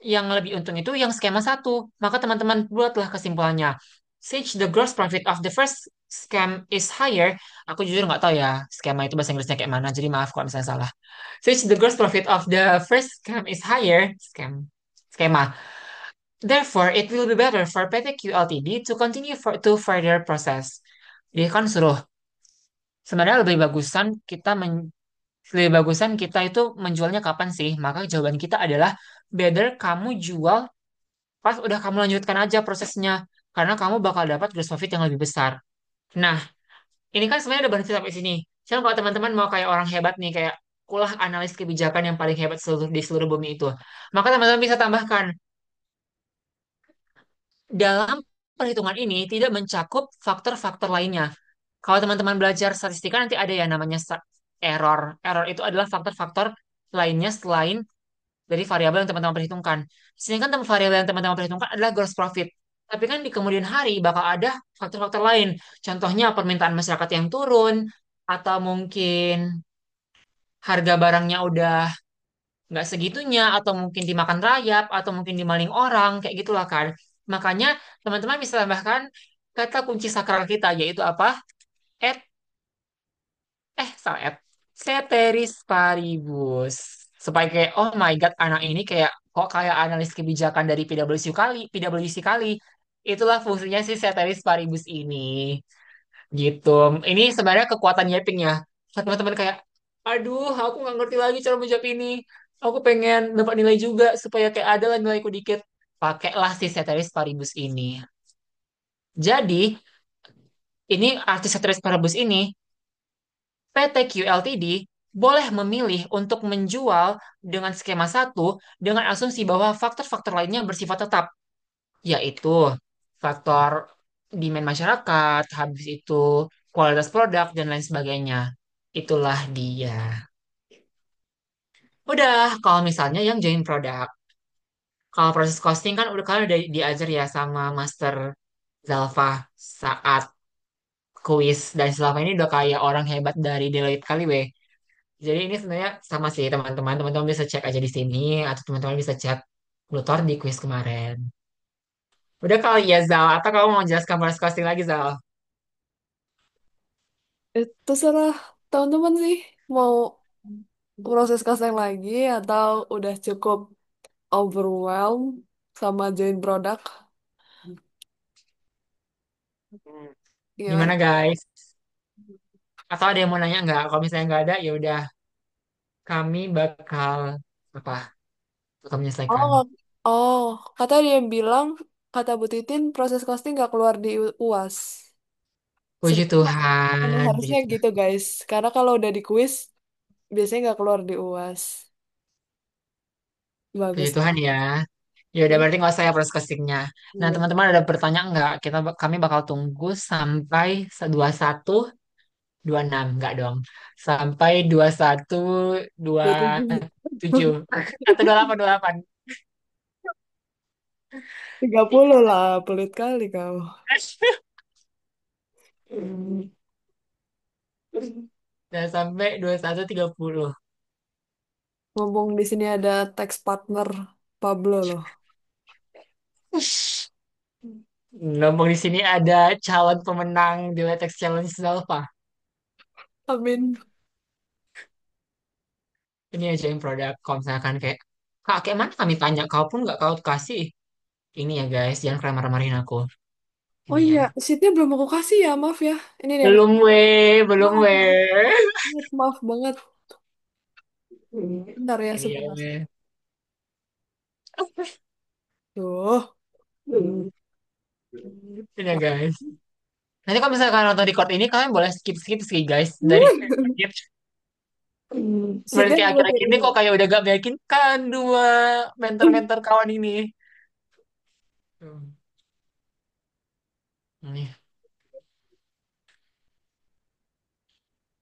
yang lebih untung itu yang skema satu. Maka teman-teman buatlah kesimpulannya. Since the gross profit of the first scam is higher, aku jujur nggak tahu ya skema itu bahasa Inggrisnya kayak mana, jadi maaf kalau misalnya salah. Since the gross profit of the first scam is higher, skema. Therefore, it will be better for PT Ltd to continue to further process. Dia kan suruh, sebenarnya lebih bagusan kita itu menjualnya kapan sih? Maka jawaban kita adalah better kamu jual pas udah kamu lanjutkan aja prosesnya karena kamu bakal dapat gross profit yang lebih besar. Nah, ini kan sebenarnya udah berhenti sampai sini. Sekarang kalau teman-teman mau kayak orang hebat nih, kayak kulah analis kebijakan yang paling hebat di seluruh bumi itu, maka teman-teman bisa tambahkan dalam perhitungan ini tidak mencakup faktor-faktor lainnya. Kalau teman-teman belajar statistika nanti ada ya namanya error. Error itu adalah faktor-faktor lainnya selain dari variabel yang teman-teman perhitungkan. Sedangkan variabel yang teman-teman perhitungkan adalah gross profit. Tapi kan di kemudian hari bakal ada faktor-faktor lain. Contohnya permintaan masyarakat yang turun, atau mungkin harga barangnya udah nggak segitunya, atau mungkin dimakan rayap, atau mungkin dimaling orang, kayak gitulah kan. Makanya teman-teman bisa tambahkan kata kunci sakral kita, yaitu apa? Et, salah ceteris paribus. Supaya kayak, oh my God, anak ini kok kayak analis kebijakan dari PwC kali. Itulah fungsinya si ceteris paribus ini. Gitu. Ini sebenarnya kekuatan Yeping ya. Teman-teman kayak, Aduh, aku nggak ngerti lagi cara menjawab ini. Aku pengen dapat nilai juga supaya kayak ada lah nilaiku dikit. Pakailah si Ceteris paribus ini. Jadi, ini artis Ceteris paribus ini, PT QLTD boleh memilih untuk menjual dengan skema satu dengan asumsi bahwa faktor-faktor lainnya bersifat tetap, yaitu faktor demand masyarakat, habis itu kualitas produk, dan lain sebagainya. Itulah dia. Udah, kalau misalnya yang join produk. Kalau proses costing kan udah kalian udah diajar ya sama Master Zalfa saat kuis. Dan Zalfa ini udah kayak orang hebat dari Deloitte kali weh. Jadi ini sebenarnya sama sih teman-teman. Teman-teman bisa cek aja di sini atau teman-teman bisa chat Blutor di kuis kemarin. Udah kali ya Zal, atau kamu mau jelaskan proses costing lagi Zal? Terserah teman-teman sih mau proses casting lagi atau udah cukup overwhelmed sama join produk. Hmm. Gimana? Gimana guys? Atau ada yang mau nanya nggak? Kalau misalnya nggak ada, ya udah kami bakal apa? Bakal menyelesaikan. Oh, oh, kata dia yang bilang, kata Bu Titin proses casting nggak keluar di UAS. Puji Sebenarnya emang Tuhan, puji harusnya Tuhan. gitu guys, karena kalau udah di kuis biasanya nggak keluar di UAS. Puji Bagus. Tuhan ya. Ya udah berarti nggak usah ya proses castingnya. Nah Iya. teman-teman ada bertanya nggak? Kami bakal tunggu sampai 21 26 nggak dong. Sampai 21 27. 27 atau 28 30 lah, pelit kali kau. 28. Dan sampai 21.30. Ngomong di sini ada teks partner Pablo loh. Ngomong di sini ada calon pemenang di Latex Challenge Zalfa. Amin. Ini aja yang produk. Kalau misalkan kayak, Kak, kayak mana kami tanya, kau pun nggak kau kasih. Ini ya guys, jangan kalian marah-marahin aku. Oh Ini ya. iya, seatnya belum aku kasih ya, maaf ya. Ini nih yang Belum weh, belum maaf, maaf, weh. maaf, maaf banget. Bentar ya, Ini ya sebentar. weh. Tuh, Ini ya guys. Nanti kalau misalkan nonton record ini, kalian boleh skip-skip sih guys. Dari seatnya berarti dulu akhir-akhir ini dulu. kok kayak udah gak meyakinkan dua mentor-mentor kawan ini. Tuh. Nih.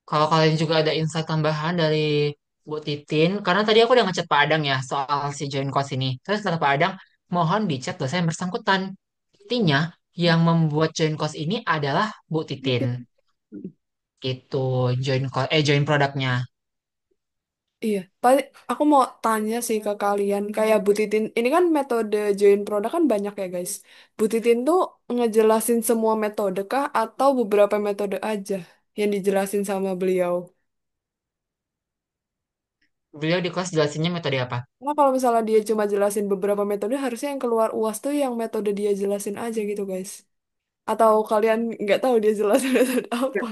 Kalau kalian juga ada insight tambahan dari Bu Titin, karena tadi aku udah ngechat Pak Adang ya soal si join course ini. Terus kata Pak Adang, mohon dicek dosen yang bersangkutan. Artinya, yang membuat join course ini adalah Bu Titin. Itu join produknya. Iya, paling aku mau tanya sih ke kalian, kayak Bu Titin, ini kan metode join produk kan banyak ya guys. Bu Titin tuh ngejelasin semua metode kah atau beberapa metode aja yang dijelasin sama beliau? Beliau di kelas jelasinnya metode apa? Karena kalau misalnya dia cuma jelasin beberapa metode, harusnya yang keluar UAS tuh yang metode dia jelasin aja gitu guys. Atau kalian nggak tahu dia jelasin metode apa?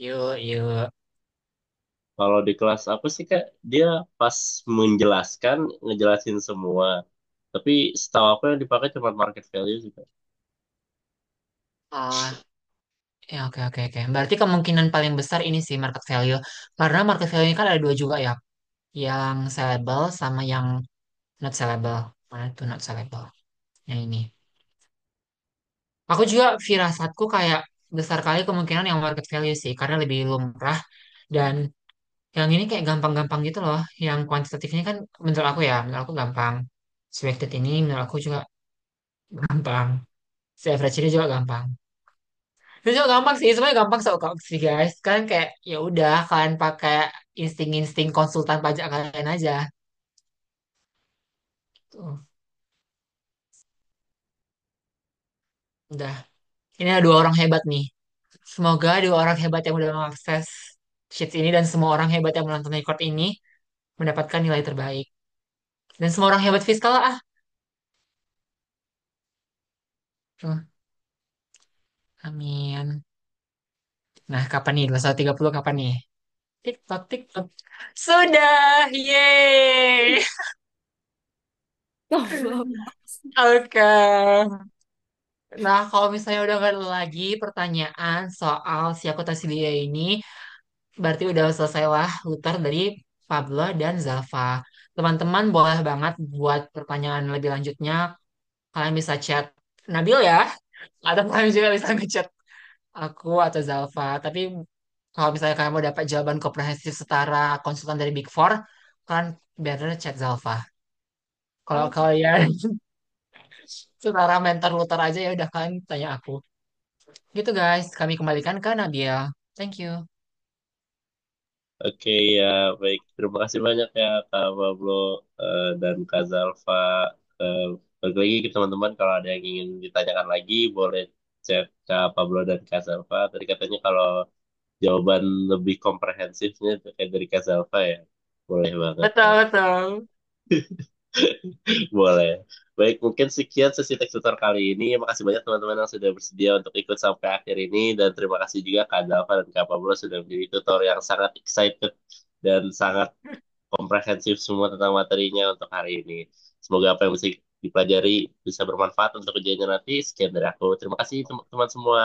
Yuk, yuk. Kalau di kelas apa sih Kak? Dia pas menjelaskan, ngejelasin semua. Tapi setahu aku yang dipakai cuma market value sih Kak. Ah, ya oke oke oke. Berarti kemungkinan paling besar ini sih market value. Karena market value ini kan ada dua juga ya. Yang sellable sama yang not sellable. Mana itu not sellable? Yang ini. Aku juga firasatku kayak besar kali kemungkinan yang market value sih, karena lebih lumrah dan yang ini kayak gampang-gampang gitu loh. Yang kuantitatif ini kan menurut aku gampang. Selected ini menurut aku juga gampang. Si average ini juga gampang. Itu juga gampang sih, semuanya gampang sih guys. Kan kayak ya udah kalian pakai insting-insting konsultan pajak kalian aja. Tuh, udah. Ini ada dua orang hebat nih. Semoga dua orang hebat yang udah mengakses sheets ini dan semua orang hebat yang menonton record ini mendapatkan nilai terbaik. Dan semua orang hebat fiskal ah. Tuh, amin. Nah, kapan nih? 21.30 kapan nih? TikTok, TikTok. Sudah, yeay. Oke. Nah, kalau misalnya udah nggak ada lagi pertanyaan soal si akuntansi biaya ini, berarti udah selesai lah Luther dari Pablo dan Zalfa. Teman-teman boleh banget buat pertanyaan lebih lanjutnya. Kalian bisa chat Nabil ya, atau kalian juga bisa ngechat aku atau Zalfa. Tapi kalau misalnya kalian mau dapat jawaban komprehensif setara konsultan dari Big Four, kalian better chat Zalfa. Kalau Oke. kalian setara mentor Luther aja ya udah kalian tanya aku. Gitu guys, kami kembalikan ke Nabil. Thank you. Oke ya, baik. Terima kasih banyak ya Kak Pablo dan Kak Zalfa. Eh, Balik lagi ke teman-teman kalau ada yang ingin ditanyakan lagi boleh chat Kak Pablo dan Kak Zalfa. Tadi katanya kalau jawaban lebih komprehensifnya kayak dari Kak Zalfa ya. Boleh banget. Betul, betul. Boleh. Baik, mungkin sekian sesi teks tutor kali ini. Makasih banyak teman-teman yang sudah bersedia untuk ikut sampai akhir ini. Dan terima kasih juga Kak Dalva dan Kak Pablo sudah menjadi tutor yang sangat excited dan sangat komprehensif semua tentang materinya untuk hari ini. Semoga apa yang bisa dipelajari bisa bermanfaat untuk ujiannya nanti. Sekian dari aku. Terima kasih teman-teman semua.